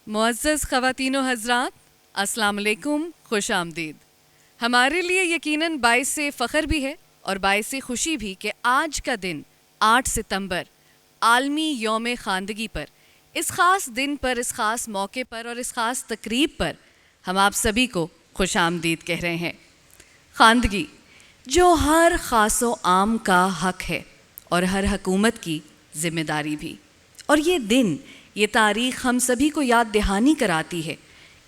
معزز خواتین و حضرات، السلام علیکم، خوش آمدید۔ ہمارے لیے یقیناً باعث فخر بھی ہے اور باعث خوشی بھی کہ آج کا دن 8 ستمبر عالمی یوم خواندگی پر، اس خاص دن پر، اس خاص موقع پر اور اس خاص تقریب پر ہم آپ سبھی کو خوش آمدید کہہ رہے ہیں۔ خواندگی جو ہر خاص و عام کا حق ہے اور ہر حکومت کی ذمہ داری بھی، اور یہ دن، یہ تاریخ ہم سبھی کو یاد دہانی کراتی ہے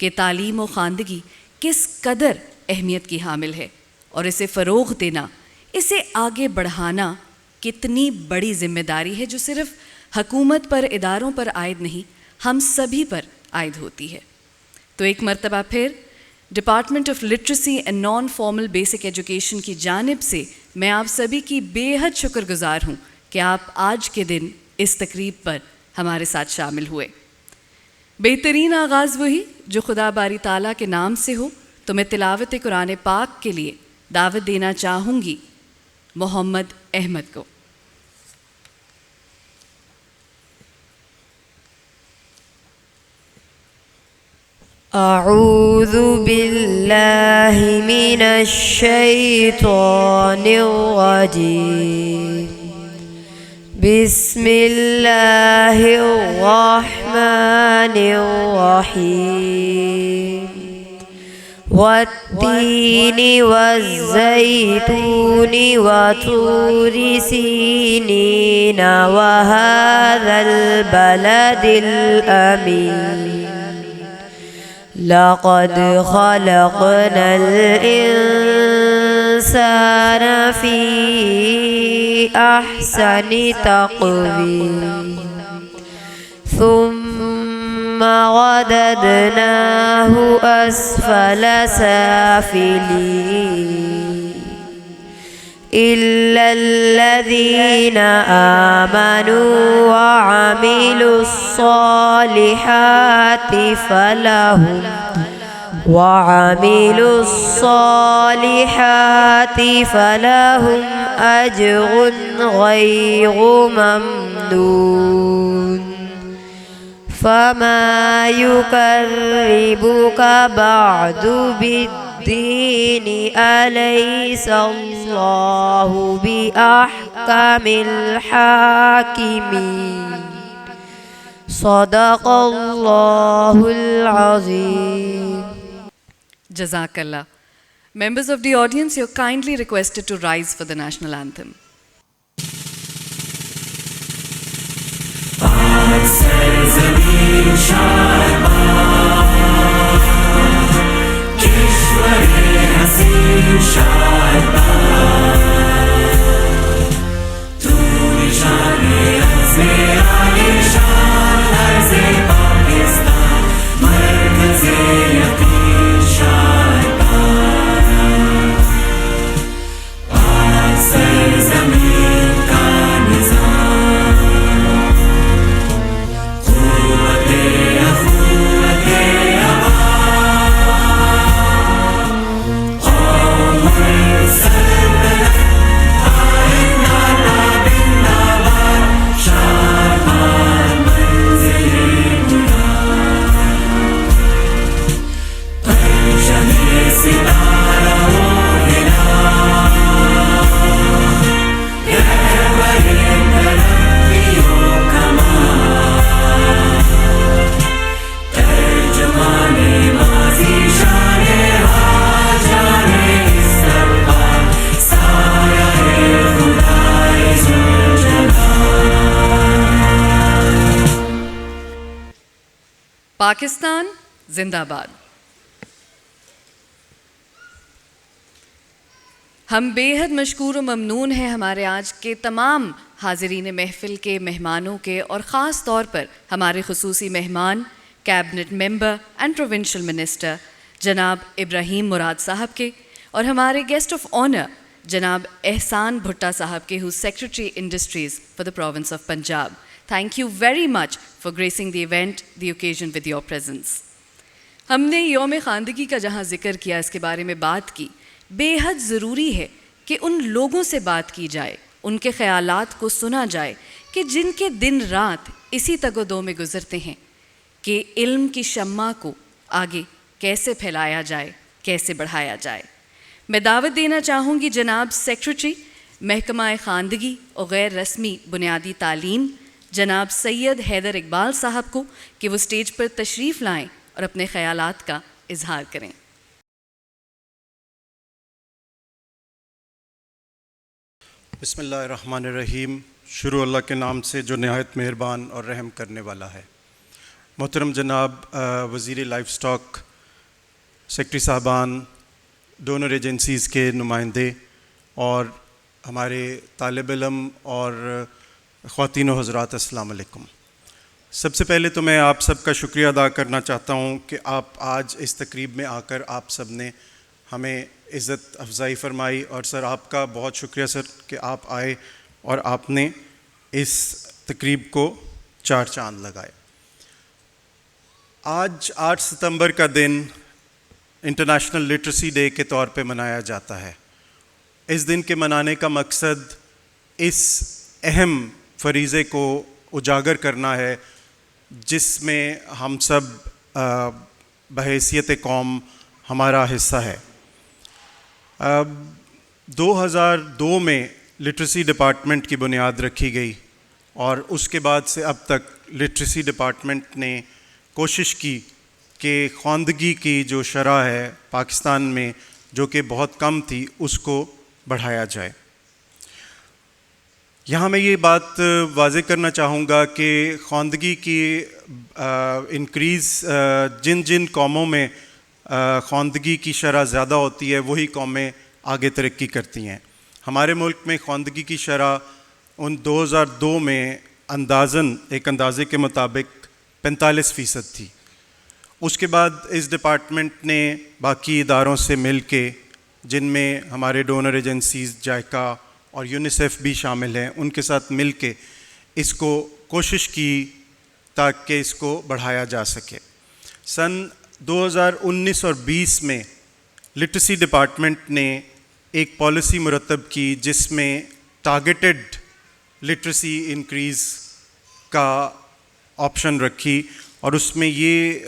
کہ تعلیم و خواندگی کس قدر اہمیت کی حامل ہے اور اسے فروغ دینا، اسے آگے بڑھانا کتنی بڑی ذمہ داری ہے جو صرف حکومت پر، اداروں پر عائد نہیں، ہم سبھی پر عائد ہوتی ہے۔ تو ایک مرتبہ پھر department of literacy and non formal basic education کی جانب سے میں آپ سبھی کی بے حد شکر گزار ہوں کہ آپ آج کے دن اس تقریب پر ہمارے ساتھ شامل ہوئے۔ بہترین آغاز وہی جو خدا باری تعالیٰ کے نام سے ہو، تو میں تلاوت قرآن پاک کے لیے دعوت دینا چاہوں گی محمد احمد کو۔ اعوذ باللہ من الشیطان الرجیم، بسم اللہ الرحمن الرحیم، والتین والزیتون وطور سینین وهذا البلد الامین، لقد خلقنا الإنسان في أحسن تقويم، ثم رددناه أسفل سافلين، إلا الذين آمنوا وعملوا الصالحات فلهم أجر غير ممنون، فما يكذبك بعد بالدين، أليس الله بأحكم الحاكمين، صدق اللہ العظیم۔ جزاک اللہ۔ Members of the audience, you're kindly requested to rise for the national anthem. Pakistan زندہ باد۔ ہم بے حد مشکور و ممنون ہیں ہمارے آج کے تمام حاضرین محفل کے، مہمانوں کے، اور خاص طور پر ہمارے خصوصی مہمان cabinet member and provincial minister جناب ابراہیم مراد صاحب کے، اور ہمارے گیسٹ آف آنر جناب احسان بھٹا صاحب کے، who's Secretary Industries for the Province of Punjab. Thank you very much for gracing the event, the occasion with your presence. ہم نے یوم خواندگی کا جہاں ذکر کیا، اس کے بارے میں بات کی، بے حد ضروری ہے کہ ان لوگوں سے بات کی جائے، ان کے خیالات کو سنا جائے کہ جن کے دن رات اسی تگ و دو میں گزرتے ہیں، کہ علم کی شمع کو آگے کیسے پھیلایا جائے، کیسے بڑھایا جائے۔ میں دعوت دینا چاہوں گی جناب سیکریٹری محکمہ خواندگی اور غیر رسمی بنیادی تعلیم جناب سید حیدر اقبال صاحب کو کہ وہ اسٹیج پر تشریف لائیں اور اپنے خیالات کا اظہار کریں۔ بسم اللہ الرحمن الرحیم۔ شروع اللہ کے نام سے جو نہایت مہربان اور رحم کرنے والا ہے۔ محترم جناب وزیر لائف اسٹاک، سیکرٹری صاحبان، ڈونر ایجنسیز کے نمائندے اور ہمارے طالب علم اور خواتین و حضرات، السلام علیکم۔ سب سے پہلے تو میں آپ سب کا شکریہ ادا کرنا چاہتا ہوں کہ آپ آج اس تقریب میں آ کر آپ سب نے ہمیں عزت افزائی فرمائی، اور سر آپ کا بہت شکریہ سر کہ آپ آئے اور آپ نے اس تقریب کو چار چاند لگائے۔ آج 8 ستمبر کا دن انٹرنیشنل لٹریسی ڈے کے طور پہ منایا جاتا ہے۔ اس دن کے منانے کا مقصد اس اہم فریضے کو اجاگر کرنا ہے جس میں ہم سب بحیثیت قوم ہمارا حصہ ہے۔ 2002 میں لٹریسی ڈپارٹمنٹ کی بنیاد رکھی گئی، اور اس کے بعد سے اب تک لٹریسی ڈپارٹمنٹ نے کوشش کی کہ خواندگی کی جو شرح ہے پاکستان میں، جو کہ بہت کم تھی، اس کو بڑھایا جائے۔ یہاں میں یہ بات واضح کرنا چاہوں گا کہ خواندگی کی انکریز جن جن قوموں میں خواندگی کی شرح زیادہ ہوتی ہے وہی قومیں آگے ترقی کرتی ہیں۔ ہمارے ملک میں خواندگی کی شرح 2002 میں اندازاً ایک اندازے کے مطابق 45% تھی۔ اس کے بعد اس ڈپارٹمنٹ نے باقی اداروں سے مل کے، جن میں ہمارے ڈونر ایجنسیز جائکا اور یونیسیف بھی شامل ہیں، ان کے ساتھ مل کے اس کو کوشش کی تاکہ اس کو بڑھایا جا سکے۔ سن 2019 اور 20 میں لٹریسی ڈپارٹمنٹ نے ایک پالیسی مرتب کی جس میں ٹارگیٹڈ لٹریسی انکریز کا آپشن رکھی، اور اس میں یہ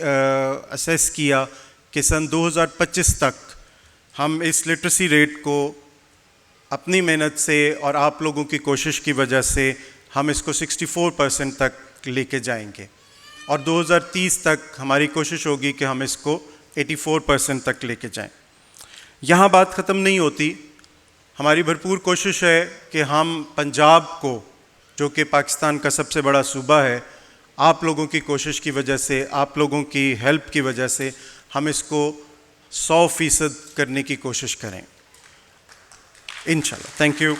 اسیس کیا کہ سن 2025 تک ہم اس لٹریسی ریٹ کو اپنی محنت سے اور آپ لوگوں کی کوشش کی وجہ سے ہم اس کو 64% تک لے کے جائیں گے، اور 2030 تک ہماری کوشش ہوگی کہ ہم اس کو 84% تک لے کے جائیں۔ یہاں بات ختم نہیں ہوتی، ہماری بھرپور کوشش ہے کہ ہم پنجاب کو، جو کہ پاکستان کا سب سے بڑا صوبہ ہے، آپ لوگوں کی کوشش کی وجہ سے، آپ لوگوں کی ہیلپ کی وجہ سے ہم اس کو 100% کرنے کی کوشش کریں انشاءاللہ۔ Thank you.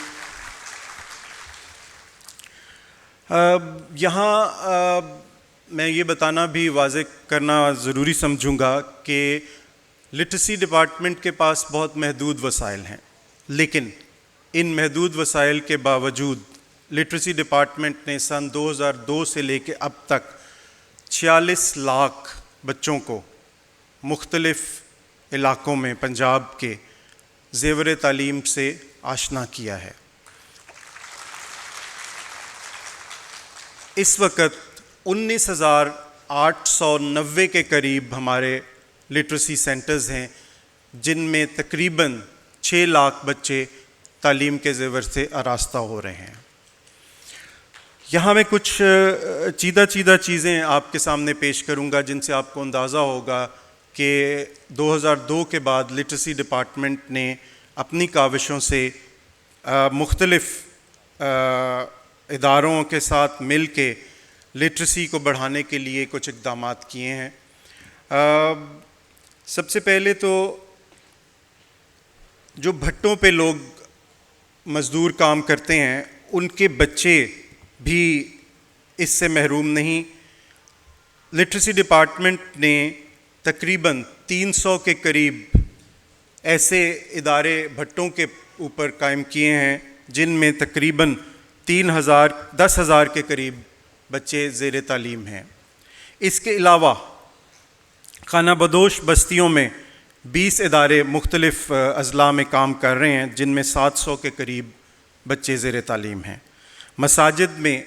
یہاں میں یہ بتانا بھی واضح کرنا ضروری سمجھوں گا کہ لٹریسی ڈپارٹمنٹ کے پاس بہت محدود وسائل ہیں، لیکن ان محدود وسائل کے باوجود لٹریسی ڈپارٹمنٹ نے سن 2002 سے لے کے اب تک 46 لاکھ بچوں کو مختلف علاقوں میں پنجاب کے زیور تعلیم سے آشنا کیا ہے۔ اس وقت 19,890 کے قریب ہمارے لٹریسی سینٹرز ہیں، جن میں تقریباً 6 لاکھ بچے تعلیم کے زیور سے آراستہ ہو رہے ہیں۔ یہاں میں کچھ چیدہ چیزیں آپ کے سامنے پیش کروں گا جن سے آپ کو اندازہ ہوگا کہ 2002 کے بعد لٹریسی ڈپارٹمنٹ نے اپنی کاوشوں سے مختلف اداروں کے ساتھ مل کے لٹریسی کو بڑھانے کے لیے کچھ اقدامات کیے ہیں۔ سب سے پہلے تو جو بھٹوں پہ لوگ مزدور کام کرتے ہیں ان کے بچے بھی اس سے محروم نہیں۔ لٹریسی ڈپارٹمنٹ نے تقریباً 300 کے قریب ایسے ادارے بھٹوں کے اوپر قائم کیے ہیں جن میں تقریباً 10,000 کے قریب بچے زیر تعلیم ہیں۔ اس کے علاوہ خانہ بدوش بستیوں میں 20 ادارے مختلف اضلاع میں کام کر رہے ہیں جن میں 700 کے قریب بچے زیر تعلیم ہیں۔ مساجد میں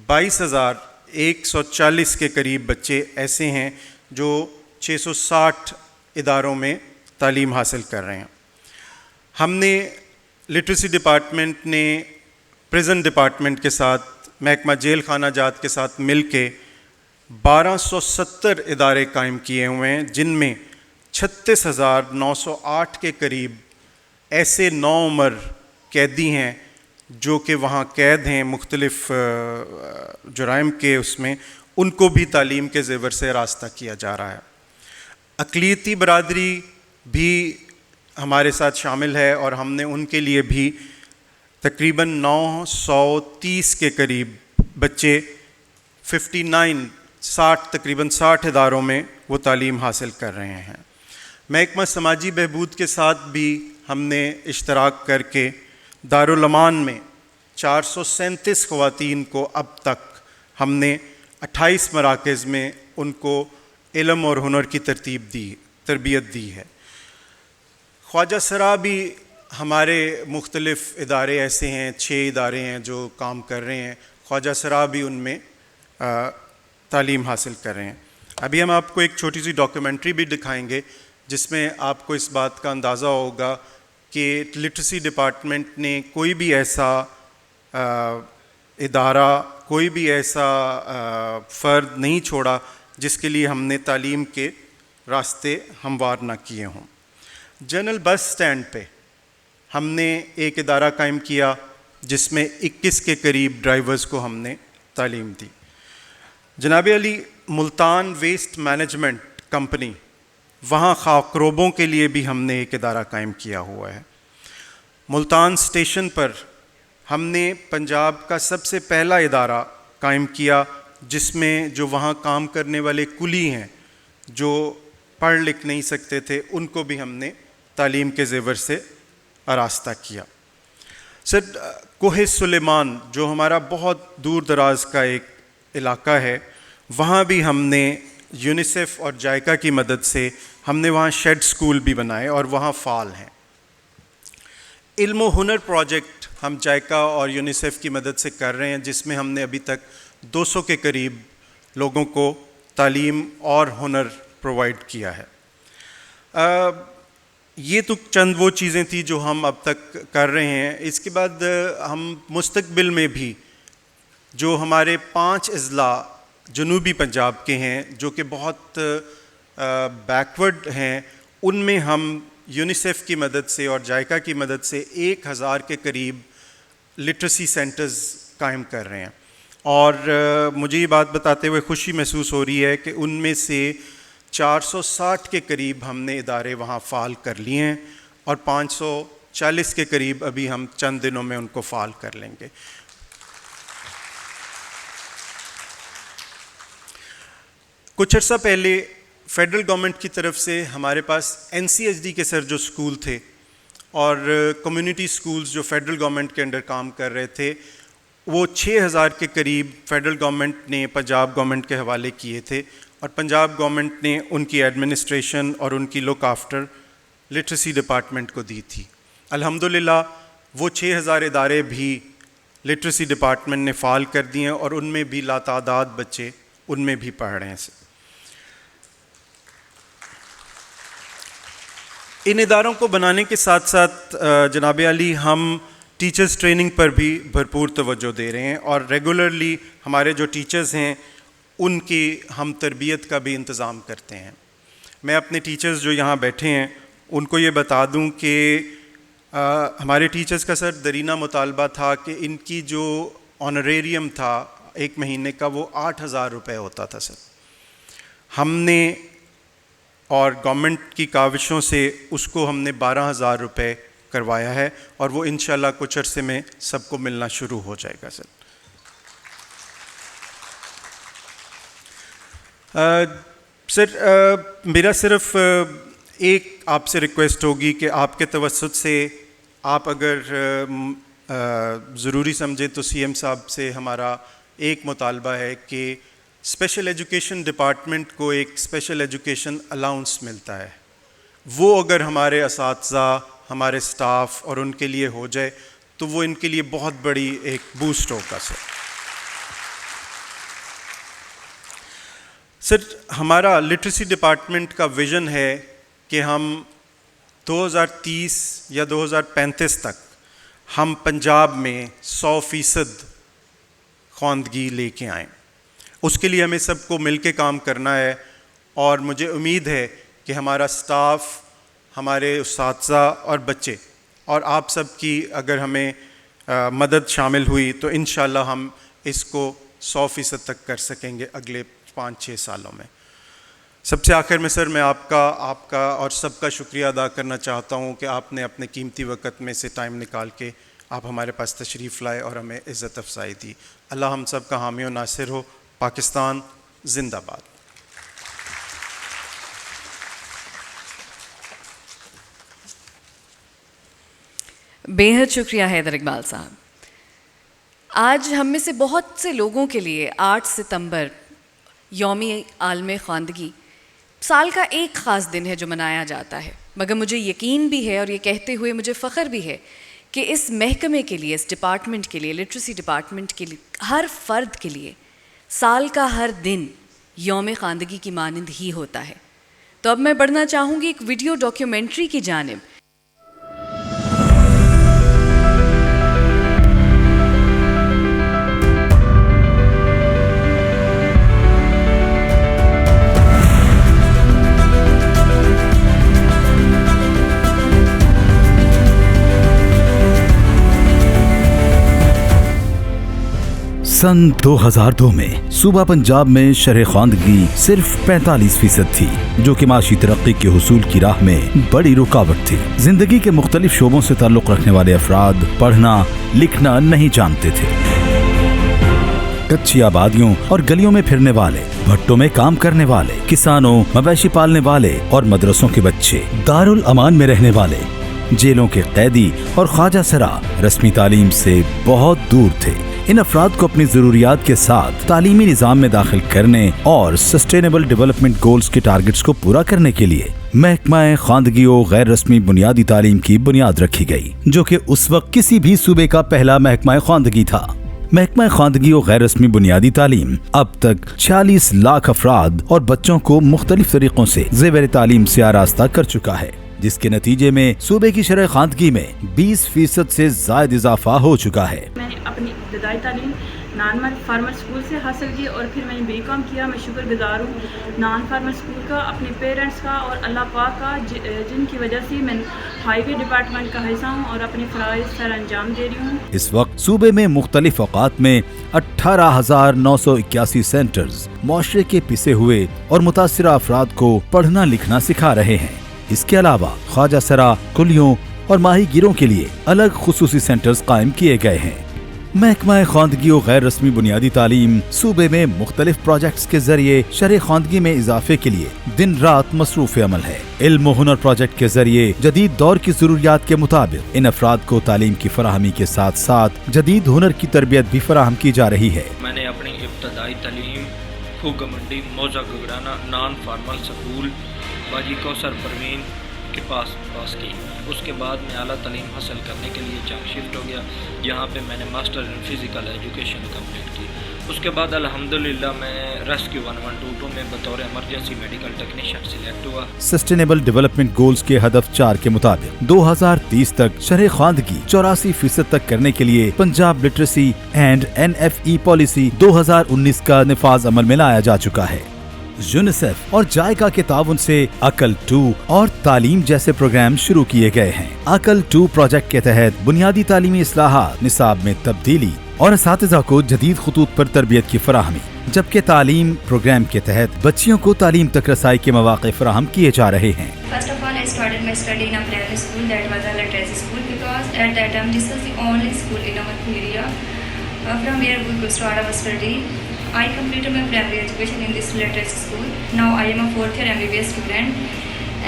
22,000 140 کے قریب بچے ایسے ہیں جو 660 اداروں میں تعلیم حاصل کر رہے ہیں. ہم نے لٹریسی ڈپارٹمنٹ نے پریزن ڈپارٹمنٹ کے ساتھ, محکمہ جیل خانہ جات کے ساتھ مل کے 1270 ادارے قائم کیے ہوئے ہیں, جن میں 36,908 کے قریب ایسے نوعمر قیدی ہیں جو کہ وہاں قید ہیں مختلف جرائم کے, اس میں ان کو بھی تعلیم کے زیور سے راستہ کیا جا رہا ہے. اقلیتی برادری بھی ہمارے ساتھ شامل ہے اور ہم نے ان کے لیے بھی تقریباً 930 کے قریب بچے تقریباً 60 اداروں میں وہ تعلیم حاصل کر رہے ہیں. محکمہ سماجی بہبود کے ساتھ بھی ہم نے اشتراک کر کے دارالمان میں 437 خواتین کو اب تک ہم نے 28 مراکز میں ان کو علم اور ہنر کی تربیت دی ہے. خواجہ سرا بھی ہمارے مختلف ادارے ایسے ہیں, 6 ادارے ہیں جو کام کر رہے ہیں. خواجہ سرا بھی ان میں تعلیم حاصل کر رہے ہیں. ابھی ہم آپ کو ایک چھوٹی سی ڈاکیومنٹری بھی دکھائیں گے جس میں آپ کو اس بات کا اندازہ ہوگا کہ لٹریسی ڈپارٹمنٹ نے کوئی بھی ایسا ادارہ, کوئی بھی ایسا فرد نہیں چھوڑا جس کے لیے ہم نے تعلیم کے راستے ہموار نہ کیے ہوں. جنرل بس سٹینڈ پہ ہم نے ایک ادارہ قائم کیا جس میں 21 کے قریب ڈرائیورز کو ہم نے تعلیم دی. جناب علی, ملتان ویسٹ مینجمنٹ کمپنی, وہاں خاکروبوں کے لیے بھی ہم نے ایک ادارہ قائم کیا ہوا ہے. ملتان اسٹیشن پر ہم نے پنجاب کا سب سے پہلا ادارہ قائم کیا جس میں جو وہاں کام کرنے والے کلی ہیں جو پڑھ لکھ نہیں سکتے تھے, ان کو بھی ہم نے تعلیم کے زیور سے آراستہ کیا. سر, کوہ سلیمان جو ہمارا بہت دور دراز کا ایک علاقہ ہے, وہاں بھی ہم نے یونیسیف اور جائکا کی مدد سے ہم نے وہاں شیڈ سکول بھی بنائے اور وہاں فعال ہیں. علم و ہنر پروجیکٹ ہم جائکا اور یونیسیف کی مدد سے کر رہے ہیں جس میں ہم نے ابھی تک 200 کے قریب لوگوں کو تعلیم اور ہنر پرووائڈ کیا ہے. یہ تو چند وہ چیزیں تھیں جو ہم اب تک کر رہے ہیں. اس کے بعد ہم مستقبل میں بھی جو ہمارے 5 اضلاع جنوبی پنجاب کے ہیں جو کہ بہت بیکورڈ ہیں, ان میں ہم یونیسیف کی مدد سے اور جائکا کی مدد سے 1000 کے قریب لٹریسی سینٹرز قائم کر رہے ہیں. اور مجھے یہ بات بتاتے ہوئے خوشی محسوس ہو رہی ہے کہ ان میں سے 460 کے قریب ہم نے ادارے وہاں فعال کر لیے ہیں اور 540 کے قریب ابھی ہم چند دنوں میں ان کو فعال کر لیں گے. کچھ عرصہ پہلے فیڈرل گورنمنٹ کی طرف سے ہمارے پاس NCHD کے سر جو اسکول تھے اور کمیونٹی اسکولز جو فیڈرل گورنمنٹ کے انڈر کام کر رہے تھے, وہ 6000 کے قریب فیڈرل گورنمنٹ نے پنجاب گورنمنٹ کے حوالے کیے تھے اور پنجاب گورنمنٹ نے ان کی ایڈمنسٹریشن اور ان کی لک آفٹر لٹریسی ڈپارٹمنٹ کو دی تھی. الحمدللہ وہ 6000 ادارے بھی لٹریسی ڈپارٹمنٹ نے فعال کر دیے ہیں اور ان میں بھی لاتعداد بچے ان میں بھی پڑھ رہے ہیں. ان اداروں کو بنانے کے ساتھ ساتھ جناب علی ہم ٹیچرز ٹریننگ پر بھی بھرپور توجہ دے رہے ہیں اور ریگولرلی ہمارے جو ٹیچرز ہیں ان کی ہم تربیت کا بھی انتظام کرتے ہیں. میں اپنے ٹیچرز جو یہاں بیٹھے ہیں ان کو یہ بتا دوں کہ ہمارے ٹیچرز کا سر درینہ مطالبہ تھا کہ ان کی جو آنریریم تھا 1 مہینے کا وہ 8000 روپے ہوتا تھا سر. ہم نے اور گورنمنٹ کی کاوشوں سے اس کو ہم نے 12000 روپے کروایا ہے اور وہ انشاءاللہ کچھ عرصے میں سب کو ملنا شروع ہو جائے گا سر. سر میرا صرف ایک آپ سے ریکویسٹ ہوگی کہ آپ کے توسط سے آپ اگر ضروری سمجھے تو CM صاحب سے ہمارا ایک مطالبہ ہے کہ اسپیشل ایجوکیشن ڈپارٹمنٹ کو ایک اسپیشل ایجوکیشن الاؤنس ملتا ہے, وہ اگر ہمارے اساتذہ, ہمارے سٹاف اور ان کے لیے ہو جائے تو وہ ان کے لیے بہت بڑی ایک بوسٹ ہوگا سر. سر ہمارا لٹریسی ڈپارٹمنٹ کا ویژن ہے کہ ہم 2030 یا 2035 تک ہم پنجاب میں 100% خواندگی لے کے آئیں. اس کے لیے ہمیں سب کو مل کے کام کرنا ہے, اور مجھے امید ہے کہ ہمارا سٹاف, ہمارے اساتذہ اور بچے اور آپ سب کی اگر ہمیں مدد شامل ہوئی تو انشاءاللہ ہم اس کو 100% تک کر سکیں گے اگلے 5-6 سالوں میں. سب سے آخر میں سر میں آپ کا اور سب کا شکریہ ادا کرنا چاہتا ہوں کہ آپ نے اپنے قیمتی وقت میں سے ٹائم نکال کے آپ ہمارے پاس تشریف لائے اور ہمیں عزت افزائی دی. اللہ ہم سب کا حامی و ناصر ہو. پاکستان زندہ باد. بےحد شکریہ حیدر اقبال صاحب. آج ہم میں سے بہت سے لوگوں کے لیے 8 ستمبر یوم عالم خواندگی سال کا ایک خاص دن ہے جو منایا جاتا ہے, مگر مجھے یقین بھی ہے اور یہ کہتے ہوئے مجھے فخر بھی ہے کہ اس محکمے کے لیے, اس ڈپارٹمنٹ کے لیے, لٹریسی ڈپارٹمنٹ کے لیے, ہر فرد کے لیے سال کا ہر دن یوم خواندگی کی مانند ہی ہوتا ہے. تو اب میں بڑھنا چاہوں گی ایک ویڈیو ڈاکیومنٹری کی جانب. سن 2002 میں صوبہ پنجاب میں شرح خواندگی صرف 45% تھی, جو کہ معاشی ترقی کے حصول کی راہ میں بڑی رکاوٹ تھی. زندگی کے مختلف شعبوں سے تعلق رکھنے والے افراد پڑھنا لکھنا نہیں جانتے تھے. کچی آبادیوں اور گلیوں میں پھرنے والے, بھٹوں میں کام کرنے والے, کسانوں, مویشی پالنے والے اور مدرسوں کے بچے, دارالامان میں رہنے والے, جیلوں کے قیدی اور خواجہ سرا رسمی تعلیم سے بہت دور تھے. ان افراد کو اپنی ضروریات کے ساتھ تعلیمی نظام میں داخل کرنے اور سسٹینیبل ڈیولپمنٹ گولز کے ٹارگٹس کو پورا کرنے کے لیے محکمہ خواندگی و غیر رسمی بنیادی تعلیم کی بنیاد رکھی گئی, جو کہ اس وقت کسی بھی صوبے کا پہلا محکمہ خواندگی تھا. محکمہ خواندگی و غیر رسمی بنیادی تعلیم اب تک 46 لاکھ افراد اور بچوں کو مختلف طریقوں سے زیور تعلیم سے آراستہ کر چکا ہے, جس کے نتیجے میں صوبے کی شرح خواندگی میں 20% سے زائد اضافہ ہو چکا ہے. میں نے اپنی ابتدائی تعلیم نان فارمر اسکول سے حاصل کی اور پھر میں نے بی کام کیا. میں شکر گزار ہوں نان فارمر اسکول کا, اپنے پیرنٹس کا اور اللہ پاک کا, جن کی وجہ سے میں ہائی وے ڈپارٹمنٹ کا حصہ ہوں اور اپنے فرائض سر انجام دے رہی ہوں. اس وقت صوبے میں مختلف اوقات میں 18,981 سینٹرز معاشرے کے پسے ہوئے اور متاثرہ افراد کو پڑھنا لکھنا سکھا رہے ہیں. اس کے علاوہ خواجہ سرا, کلیوں اور ماہی گیروں کے لیے الگ خصوصی سینٹرز قائم کیے گئے ہیں. محکمہ خواندگی و غیر رسمی بنیادی تعلیم صوبے میں مختلف پروجیکٹس کے ذریعے شرح خواندگی میں اضافے کے لیے دن رات مصروف عمل ہے. علم و ہنر پروجیکٹ کے ذریعے جدید دور کی ضروریات کے مطابق ان افراد کو تعلیم کی فراہمی کے ساتھ ساتھ جدید ہنر کی تربیت بھی فراہم کی جا رہی ہے. میں نے اپنی ابتدائی تعلیم خوگ منڈی موزہ گگرانا نان فارمل سکول باجی کوثر پروین کے پاس کی. اس کے بعد میں اعلیٰ تعلیم حاصل کرنے کے لیے جنگ شفٹ ہو گیا, جہاں پہ میں نے master in physical education complete کی. اس کے بعد الحمدللہ میں ریسکیو 1122 میں بطور ایمرجنسی میڈیکل ٹیکنیشین سلیکٹ ہوا. سسٹینیبل ڈیولپمنٹ گولز کے ہدف 4 کے مطابق 2030 تک شرح خواندگی 84% تک کرنے کے لیے Punjab literacy and NFE policy 2019 کا نفاذ عمل میں لایا جا چکا ہے. یونیسیف اور جائکا کے تعاون سے عقل 2 اور تعلیم جیسے پروگرام شروع کیے گئے ہیں. عقل 2 پروجیکٹ کے تحت بنیادی تعلیمی اصلاحات, نصاب میں تبدیلی اور اساتذہ کو جدید خطوط پر تربیت کی فراہمی, جبکہ تعلیم پروگرام کے تحت بچیوں کو تعلیم تک رسائی کے مواقع فراہم کیے جا رہے ہیں. First of all, I started my study in a primary school that was a literacy school because at that time this was the only school in our area. From where we could start our study. I completed my primary education in this literacy school. Now I am a 4th year MBBS student,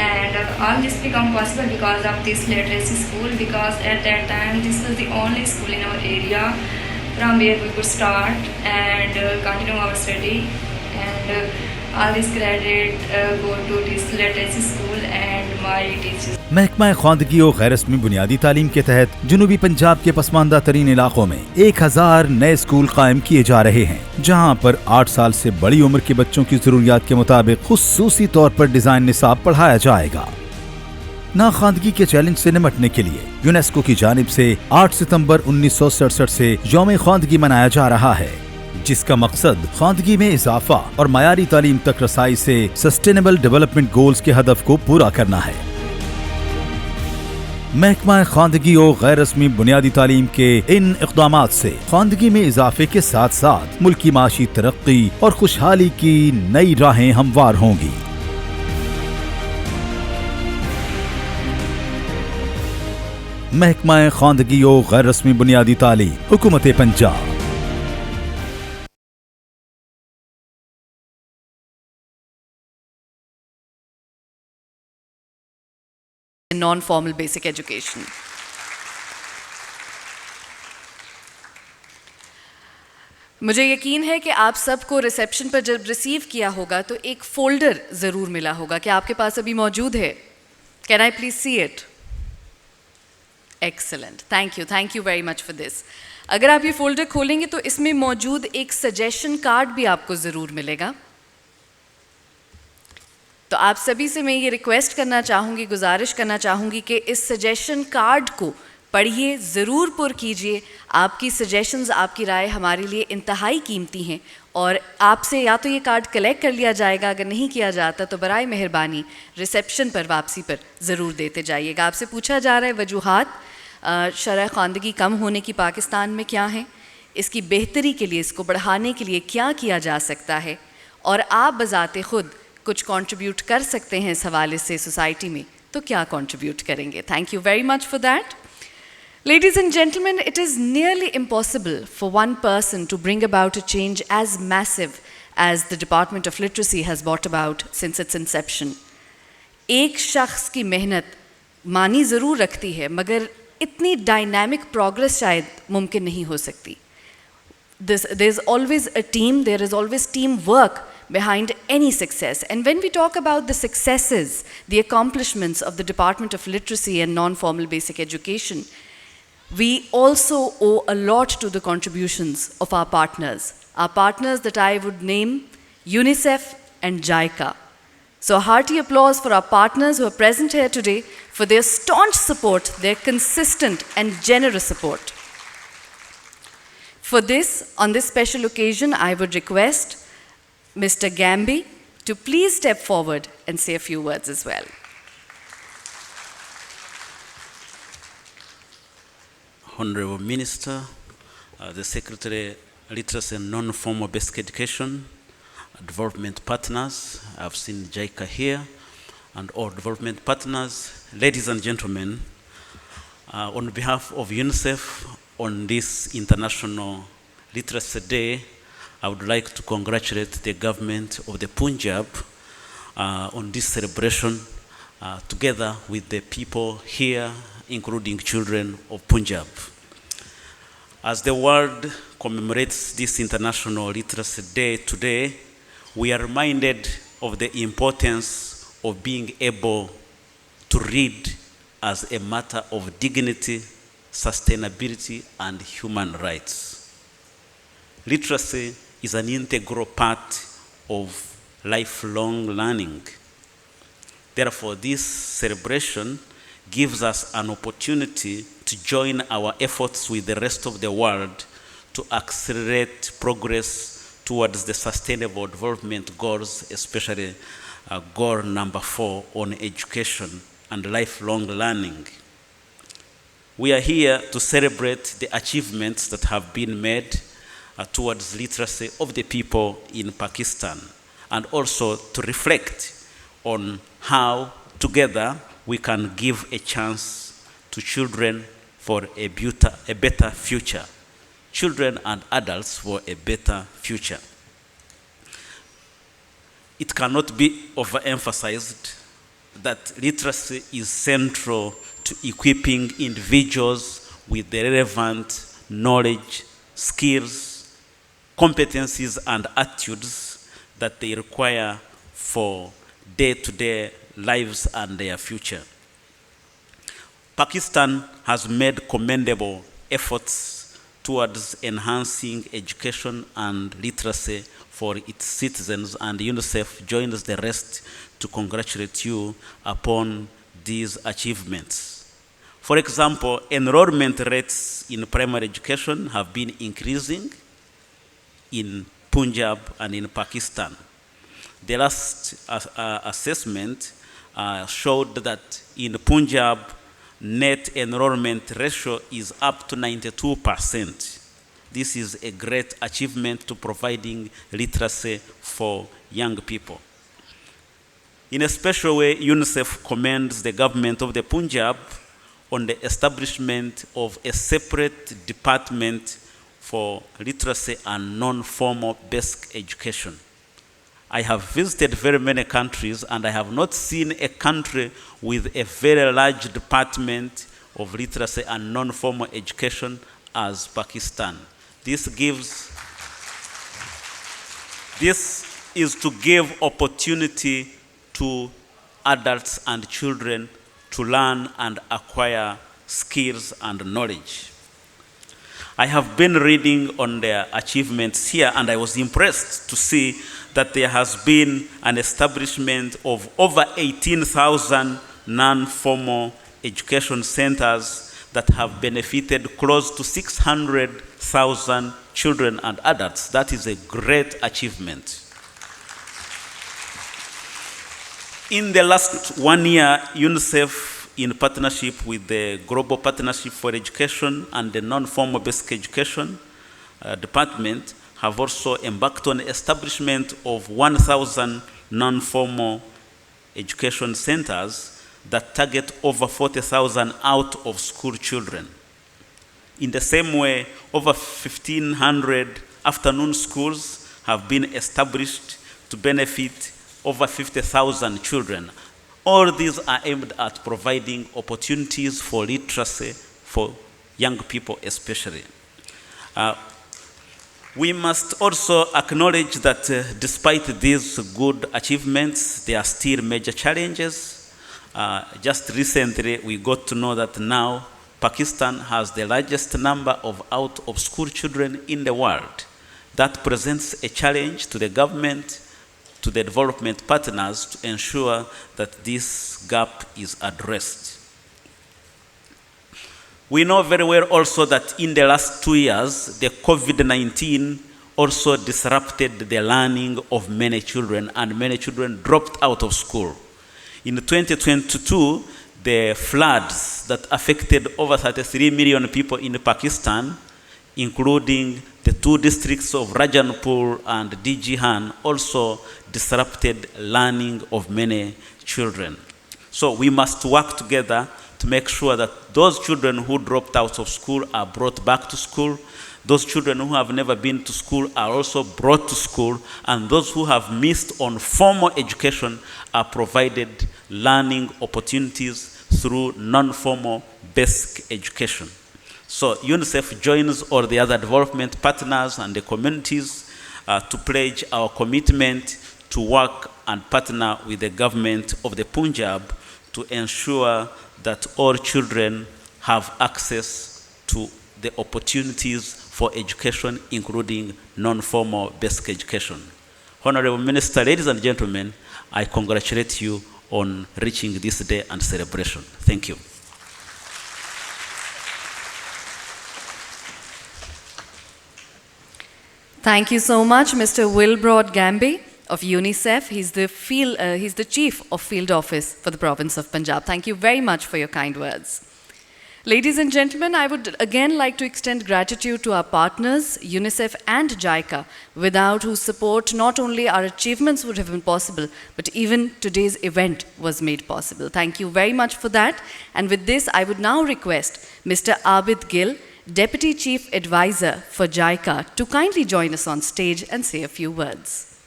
and all this become possible because of this literacy school, because at that time this was the only school in our area from where we could start and continue our study. and all this credit go to this literacy school and my teachers. महकमा ख्वांदगी और गैर रस्मी बुनियादी तालीम के तहत जनूबी पंजाब के पसमानदा तरीन इलाकों में 1000 नए स्कूल कायम किए जा रहे हैं, जहां पर 8 साल से बड़ी उम्र के बच्चों की जरूरियात के मुताबिक खुसूसी तौर पर डिजाइन निसाब पढ़ाया जाएगा। नाखानदगी के चैलेंज से निपटने के लिए यूनेस्को की जानिब से 8 सितंबर 1967 से यौम ख्वांदगी मनाया जा रहा है, जिसका मकसद ख्वांदगी में इजाफा और मयारी तालीम तक रसाई से सस्टेनेबल डेवलपमेंट गोल्स के हदफ को पूरा करना है। महकमा ख्वांदगी और गैर रस्मी बुनियादी तालीम के इन इक़दामात से ख्वांदगी में इजाफे के साथ साथ मुल्क की माशी तरक्की और खुशहाली की नई राहें हमवार होंगी। महकमा ख्वांदगी और गैर रस्मी बुनियादी तालीम, हुकूमत पंजाब। non-formal basic education. मुझे यकीन है कि आप सबको रिसेप्शन पर जब रिसीव किया होगा तो एक फोल्डर ज़रूर मिला होगा। क्या आपके पास अभी मौजूद है? Can I please see it? Excellent. Thank you very much for this. अगर आप ये फोल्डर खोलेंगे तो इसमें मौजूद एक सजेशन कार्ड भी आपको ज़रूर मिलेगा। तो आप सभी से मैं ये रिक्वेस्ट करना चाहूँगी, गुजारिश करना चाहूँगी कि इस सजेशन कार्ड को पढ़िए, ज़रूर पुर कीजिए। आपकी सजेशंस, आपकी राय हमारे लिए इंतहाई कीमती हैं और आपसे या तो ये कार्ड कलेक्ट कर लिया जाएगा, अगर नहीं किया जाता तो बराए मेहरबानी रिसेप्शन पर वापसी पर ज़रूर देते जाइएगा। आपसे पूछा जा रहा है वजूहात शरह ख़वानदगी कम होने की पाकिस्तान में क्या हैं, इसकी बेहतरी के लिए, इसको बढ़ाने के लिए क्या किया जा सकता है, और आप बज़ाते ख़ुद कुछ कंट्रीब्यूट कर सकते हैं इस हवाले से सोसाइटी में, तो क्या कंट्रीब्यूट करेंगे? Thank you very much for that. Ladies and gentlemen, it is nearly impossible for one person to bring about a change as massive as the Department of Literacy has brought about since its inception. एक शख्स की मेहनत मानी ज़रूर रखती है, मगर इतनी डायनामिक प्रोग्रेस शायद मुमकिन नहीं हो सकती। There is always a team, there is always teamwork behind any success. And when we talk about the successes, the accomplishments of the Department of Literacy and Non-Formal Basic Education, we also owe a lot to the contributions of our partners that I would name UNICEF and JICA. So a hearty applause for our partners who are present here today for their staunch support, their consistent and generous support. For this, on this special occasion, I would request Mr. Ngambi to please step forward and say a few words as well. Honorable Minister, the Secretary, Literacy and Non-Formal Basic Education, development partners, I've seen JICA here, and all development partners, ladies and gentlemen, on behalf of UNICEF, on this International Literacy Day, I would like to congratulate the government of the Punjab on this celebration, together with the people here, including children of Punjab. As the world commemorates this International Literacy Day today, we are reminded of the importance of being able to read as a matter of dignity, sustainability, and human rights. Literacy is an integral part of lifelong learning. Therefore, this celebration gives us an opportunity to join our efforts with the rest of the world to accelerate progress towards the Sustainable Development Goals, especially goal number 4 on education and lifelong learning. We are here to celebrate the achievements that have been made towards literacy of the people in Pakistan, and also to reflect on how together we can give a chance to children for a better future. Children and adults for a better future. It cannot be overemphasized that literacy is central to equipping individuals with the relevant knowledge, skills, competencies, and attitudes that they require for day-to-day lives and their future. Pakistan has made commendable efforts towards enhancing education and literacy for its citizens, and UNICEF joins the rest to congratulate you upon these achievements. For example, enrollment rates in primary education have been increasing in Punjab and in Pakistan. The last assessment showed that in Punjab, net enrollment ratio is up to 92%. This is a great achievement to providing literacy for young people. In a special way, UNICEF commends the government of the Punjab on the establishment of a separate department for literacy and non-formal basic education. I have visited very many countries, and I have not seen a country with a very large department of literacy and non-formal education as Pakistan. This is to give opportunity to adults and children to learn and acquire skills and knowledge. I have been reading on their achievements here, and I was impressed to see that there has been an establishment of over 18,000 non-formal education centers that have benefited close to 600,000 children and adults. That is a great achievement. In the last 1 year, UNICEF, in partnership with the Global Partnership for Education and the Non-Formal Basic Education Department, have also embarked on establishment of 1,000 non-formal education centers that target over 40,000 out-of-school children. In the same way, over 1,500 afternoon schools have been established to benefit over 50,000 children. All these are aimed at providing opportunities for literacy for young people especially. We must also acknowledge that despite these good achievements, there are still major challenges. Just recently, we got to know that now Pakistan has the largest number of out-of-school children in the world. That presents a challenge to the government, to the development partners, to ensure that this gap is addressed. We know very well also that in the last 2 years, the COVID-19 also disrupted the learning of many children, and many children dropped out of school. In 2022, the floods that affected over 33 million people in Pakistan, including the 2 districts of Rajanpur and Dijihan, also disrupted learning of many children. So we must work together to make sure that those children who dropped out of school are brought back to school. Those children who have never been to school are also brought to school, and those who have missed on formal education are provided learning opportunities through non-formal basic education. So UNICEF joins all the other development partners and the communities to pledge our commitment to work and partner with the government of the Punjab to ensure that all children have access to the opportunities for education, including non-formal basic education. Honorable Minister, ladies and gentlemen, I congratulate you on reaching this day and celebration. Thank you. Thank you so much, Mr. Wilbroad Ngambi of UNICEF. He's the Chief of Field Office for the province of Punjab. Thank you very much for your kind words. Ladies and gentlemen, I would again like to extend gratitude to our partners, UNICEF and JICA, without whose support not only our achievements would have been possible, but even today's event was made possible. Thank you very much for that. And with this, I would now request Mr. Abid Gill, Deputy Chief Advisor for JICA, to kindly join us on stage and say a few words.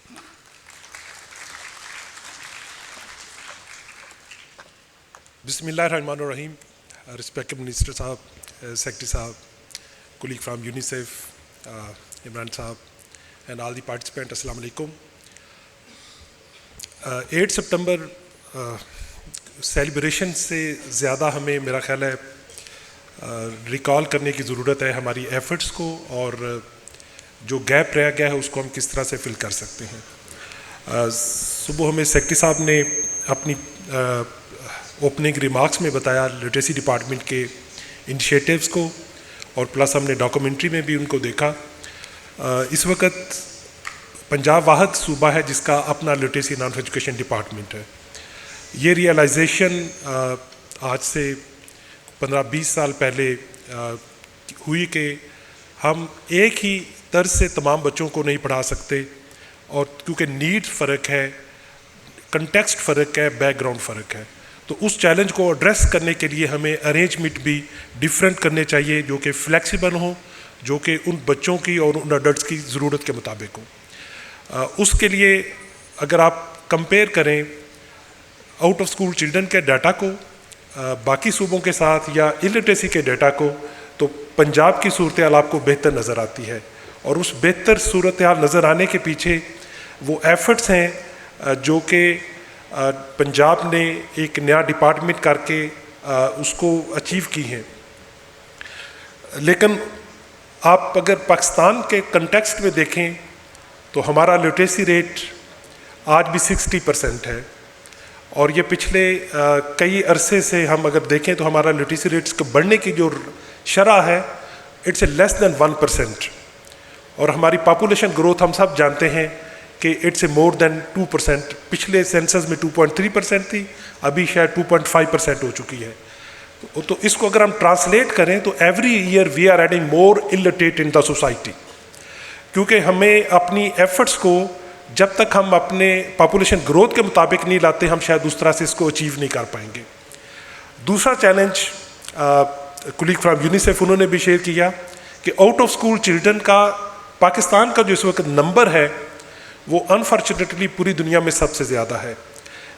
Bismillahirrahmanirrahim. Respected Minister Sahab, Secretary Sahab, colleague from UNICEF, Imran Sahab, and all the participants, Assalamu Alaikum. 8 September celebration से ज़्यादा हमें मेरा ख्याल है recall करने की ज़रूरत है हमारी एफ़र्ट्स को, और जो गैप रह गया है उसको हम किस तरह से फिल कर सकते हैं। सुबह हमें सेक्रेटरी साहब ने अपनी ओपनिंग रिमार्क्स में बताया लिटरेसी डिपार्टमेंट के इनिशिएटिव्स को, और प्लस हमने डॉक्यूमेंट्री में भी उनको देखा। इस वक्त पंजाब वाहिद सूबा है जिसका अपना लिटरेसी नॉन एजुकेशन डिपार्टमेंट है। ये रियलाइजेशन आज से 15-20 साल पहले हुई कि हम एक ही तर्ज से तमाम बच्चों को नहीं पढ़ा सकते, और क्योंकि नीड फ़र्क है, कंटेक्स्ट फ़र्क है, बैकग्राउंड फ़र्क है, तो उस चैलेंज को एड्रेस करने के लिए हमें अरेंजमेंट भी डिफरेंट करने चाहिए जो कि फ्लेक्सिबल हो, जो कि उन बच्चों की और उन अडल्ट्स की ज़रूरत के मुताबिक हो। उसके लिए अगर आप कंपेयर करें आउट ऑफ स्कूल चिल्ड्रन के डाटा को बाकी सूबों के साथ या इलिटरेसी के डाटा को, तो पंजाब की सूरत हाल आपको बेहतर नज़र आती है, और उस बेहतर सूरत हाल नज़र आने के पीछे वो एफ़र्ट्स हैं जो कि पंजाब ने एक नया डिपार्टमेंट करके उसको अचीव की हैं। लेकिन आप अगर पाकिस्तान के कंटेक्स्ट में देखें तो हमारा लिटरेसी रेट आज भी 60% है, और ये पिछले कई अरसे से हम अगर देखें तो हमारा लिटरेसी रेट्स को बढ़ने की जो शरह है इट्स लेस दैन 1%, और हमारी पॉपुलेशन ग्रोथ हम सब जानते हैं कि इट्स मोर देन 2%। पिछले सेंसस में 2.3% थी, अभी शायद 2.5% हो चुकी है। तो इसको अगर हम ट्रांसलेट करें तो every year we are adding more illiterate in the society, क्योंकि हमें अपनी एफर्ट्स को जब तक हम अपने पॉपुलेशन ग्रोथ के मुताबिक नहीं लाते, हम शायद उस तरह से इसको अचीव नहीं कर पाएंगे। दूसरा चैलेंज कुलीग फ्रॉम यूनिसेफ उन्होंने भी शेयर किया कि आउट ऑफ स्कूल चिल्ड्रन का पाकिस्तान का जो इस वक्त नंबर है वो अनफॉर्चुनेटली पूरी दुनिया में सबसे ज़्यादा है।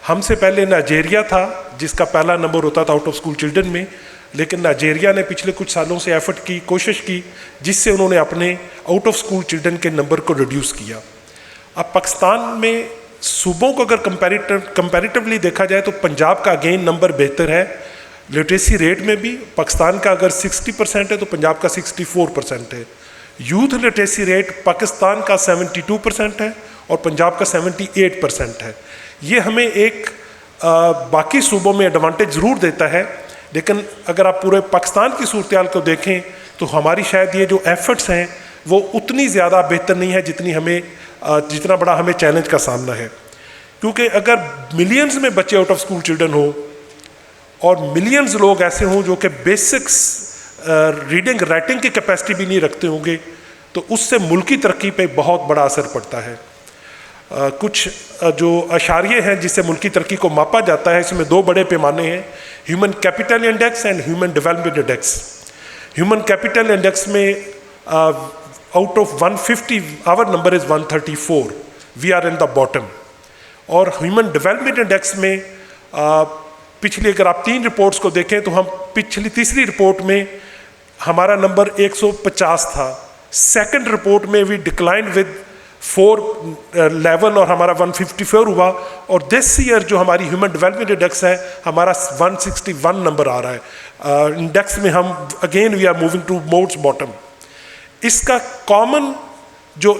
हमसे पहले नाइजेरिया था जिसका पहला नंबर होता था आउट ऑफ स्कूल चिल्ड्रन में, लेकिन नाइजेरिया ने पिछले कुछ सालों से एफर्ट की, कोशिश की, जिससे उन्होंने अपने आउट ऑफ स्कूल चिल्ड्रन के नंबर को रिड्यूस किया। अब पाकिस्तान में सूबों को अगर कंपैरेटिवली देखा जाए तो पंजाब का अगेन नंबर बेहतर है लिटरेसी रेट में भी। पाकिस्तान का अगर 60% है तो पंजाब का 64% है। यूथ लिटरेसी रेट पाकिस्तान का 72% है और पंजाब का 78% है। ये हमें एक बाकी सूबों में एडवांटेज ज़रूर देता है, लेकिन अगर आप पूरे पाकिस्तान की सूरत हाल को देखें तो हमारी शायद ये जो एफर्ट्स हैं वो उतनी ज़्यादा बेहतर नहीं है जितना बड़ा हमें चैलेंज का सामना है। क्योंकि अगर मिलियंस में बच्चे आउट ऑफ स्कूल चिल्ड्रन हो और मिलियंस लोग ऐसे हों जो कि बेसिक्स रीडिंग राइटिंग की कैपेसिटी भी नहीं रखते होंगे, तो उससे मुल्की तरक्की पे बहुत बड़ा असर पड़ता है। कुछ जो अशारिये हैं जिससे मुल्की तरक्की को मापा जाता है, इसमें दो बड़े पैमाने हैं, human capital index and human development index. Human capital index में out of 150 our number is 134, we are in the bottom. और ह्यूमन डेवलपमेंट इंडेक्स में पिछली अगर आप 3 रिपोर्ट्स को देखें तो हम पिछली तीसरी रिपोर्ट में हमारा नंबर 150 था, सेकंड रिपोर्ट में वी डिक्लाइन विद 4 लेवल और हमारा 154 हुआ, और दिस ईयर जो हमारी ह्यूमन डेवलपमेंट इंडेक्स है हमारा 161 नंबर आ रहा है। इंडेक्स में हम again we are moving towards bottom. इसका कॉमन जो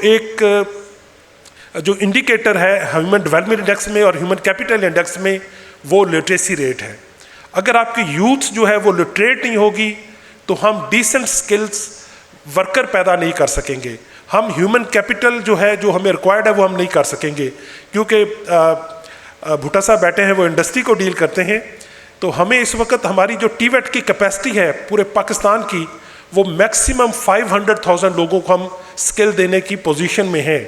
इंडिकेटर है ह्यूमन डेवलपमेंट इंडेक्स में और ह्यूमन कैपिटल इंडेक्स में वो लिटरेसी रेट है। अगर आपकी यूथ जो है वो लिटरेट नहीं होगी तो हम डिसेंट स्किल्स वर्कर पैदा नहीं कर सकेंगे। हम ह्यूमन कैपिटल जो है जो हमें रिक्वायर्ड है वो हम नहीं कर सकेंगे, क्योंकि भुट्टा साहब बैठे हैं वो इंडस्ट्री को डील करते हैं। तो हमें इस वक्त हमारी जो टीवेट की कैपेसिटी है पूरे पाकिस्तान की, वो मैक्सिमम 500,000 लोगों को हम स्किल देने की पोजीशन में हैं,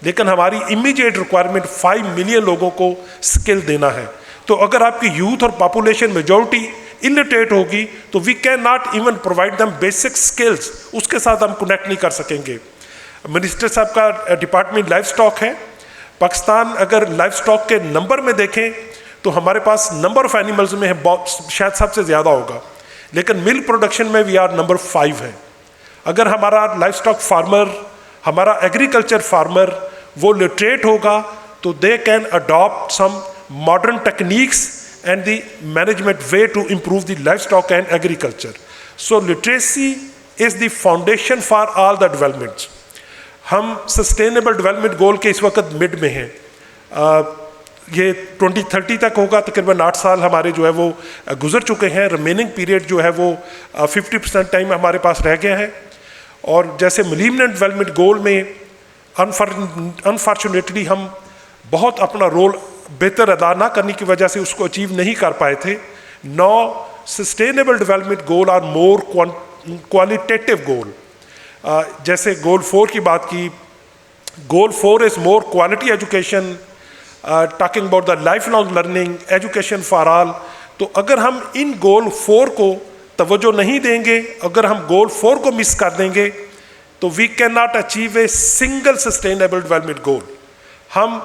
लेकिन हमारी इमीडिएट रिक्वायरमेंट 5 मिलियन लोगों को स्किल देना है। तो अगर आपकी यूथ और पॉपुलेशन मेजॉरिटी इलिटरेट होगी तो we can not even provide them basic skills, उसके साथ हम कनेक्ट नहीं कर सकेंगे। मिनिस्टर साहब का डिपार्टमेंट लाइफ स्टॉक है। पाकिस्तान अगर लाइफ स्टॉक के नंबर में देखें तो हमारे पास नंबर ऑफ एनिमल्स में है बहुत शायद सबसे ज़्यादा होगा, लेकिन मिल्क प्रोडक्शन में वी आर नंबर 5 है। अगर हमारा लाइफ स्टॉक फार्मर, हमारा एग्रीकल्चर फार्मर वो लिटरेट होगा तो they can adopt some modern techniques and the management way to improve the livestock and agriculture. So literacy is the foundation for all the developments. हम sustainable development गोल के इस वक्त mid में हैं, ये 2030 तक होगा, तकरीबन 8 साल हमारे जो है वो गुजर चुके हैं, रिमेनिंग पीरियड जो है वो 50% टाइम हमारे पास रह गया है। और जैसे मिलेनियम डेवलपमेंट गोल में अनफॉर्चुनेटली हम बहुत अपना रोल बेहतर अदा ना करने की वजह से उसको अचीव नहीं कर पाए थे। Now sustainable development goal are more qualitative goal. जैसे गोल 4 की बात की, goal 4 is more quality education, talking about the life long learning, education for all. तो अगर हम इन गोल 4 को तवज्जो नहीं देंगे, अगर हम गोल 4 को मिस कर देंगे, तो we can not achieve a single sustainable development goal. हम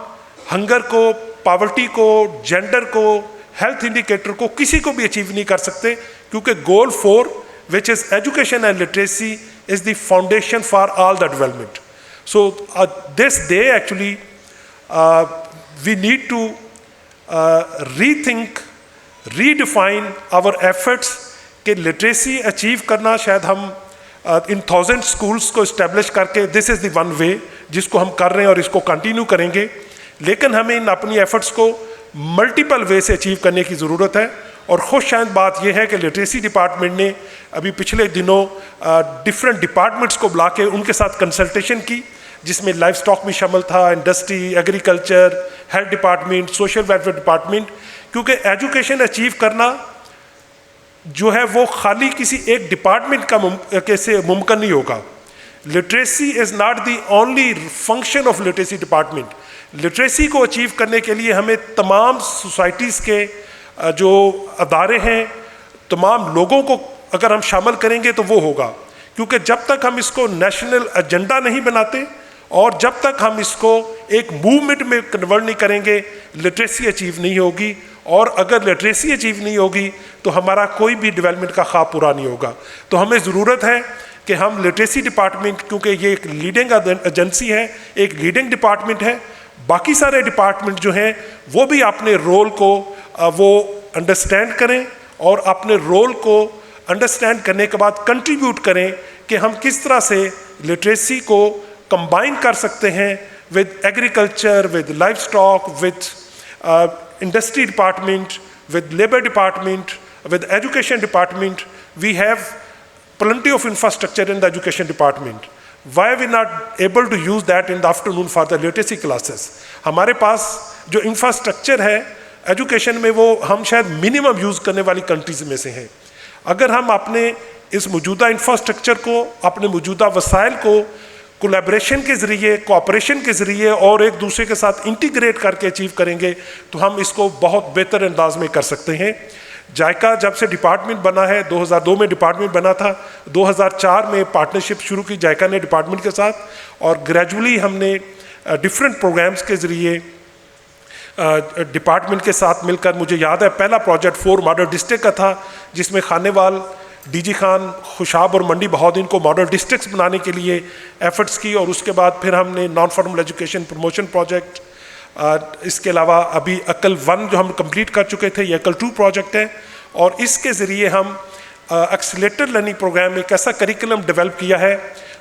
हंगर को, पॉवर्टी को, जेंडर को, हेल्थ इंडिकेटर को, किसी को भी अचीव नहीं कर सकते, क्योंकि गोल 4 which is education and literacy is the foundation for all the development. So this day actually we need to rethink, redefine our efforts कि literacy achieve करना, शायद हम इन 1000 schools को establish करके this is the one way जिसको हम कर रहे हैं और इसको continue करेंगे, लेकिन हमें इन अपनी efforts को multiple way से achieve करने की ज़रूरत है। और खुशशायद बात यह है कि लिटरेसी डिपार्टमेंट ने अभी पिछले दिनों डिफरेंट डिपार्टमेंट्स को बुला के उनके साथ कंसल्टेशन की, जिसमें लाइफ स्टॉक भी शामिल था, industry, agriculture, health department, social welfare department, क्योंकि एजुकेशन अचीव करना जो है वो खाली किसी एक डिपार्टमेंट का कैसे मुमकिन नहीं होगा। Literacy is not the only function of literacy department. Literacy को अचीव करने के लिए हमें तमाम सोसाइटीज़ के जो अदारे हैं, तमाम लोगों को अगर हम शामिल करेंगे तो वो होगा, क्योंकि जब तक हम इसको नेशनल एजेंडा नहीं बनाते और जब तक हम इसको एक मूवमेंट में कन्वर्ट नहीं करेंगे, लिटरेसी अचीव नहीं होगी। और अगर लिटरेसी अचीव नहीं होगी तो हमारा कोई भी डेवलपमेंट का ख्वाब पूरा नहीं होगा। तो हमें ज़रूरत है कि हम लिटरेसी डिपार्टमेंट, क्योंकि ये एक लीडिंग एजेंसी है, एक लीडिंग डिपार्टमेंट है, बाकी सारे डिपार्टमेंट जो हैं वो भी अपने रोल को वो अंडरस्टैंड करें और अपने रोल को अंडरस्टैंड करने के बाद कंट्रीब्यूट करें कि हम किस तरह से लिटरेसी को कंबाइन कर सकते हैं with agriculture, with life stock, with industry department, with labour department, with education department. We have plenty of infrastructure in the education department. Why are we not able to use that in the afternoon for the literacy classes? हमारे पास जो infrastructure है education में वो हम शायद minimum use करने वाली countries में से हैं। अगर हम अपने इस मौजूदा इंफ्रास्ट्रक्चर को, अपने मौजूदा वसाइल को कोलैबोरेशन के ज़रिए, कोऑपरेशन के ज़रिए और एक दूसरे के साथ इंटीग्रेट करके अचीव करेंगे तो हम इसको बहुत बेहतर अंदाज में कर सकते हैं। जायका जब से डिपार्टमेंट बना है, 2002 में डिपार्टमेंट बना था, 2004 में पार्टनरशिप शुरू की जायका ने डिपार्टमेंट के साथ, और ग्रेजुअली हमने डिफरेंट प्रोग्राम्स के ज़रिए डिपार्टमेंट के साथ मिलकर, मुझे याद है पहला प्रोजेक्ट 4 मॉडल डिस्ट्रिक्ट का था, जिसमें खानेवाल, डीजी खान, खुशाब और मंडी बहाउद्दीन को मॉडल डिस्ट्रिक्ट्स बनाने के लिए एफर्ट्स की। और उसके बाद फिर हमने non formal education promotion project, इसके अलावा अभी अकल 1 जो हम कंप्लीट कर चुके थे, ये अकल 2 प्रोजेक्ट है। और इसके ज़रिए हम एक्सीलरेटेड लर्निंग प्रोग्राम में एक ऐसा करिकुलम डेवलप किया है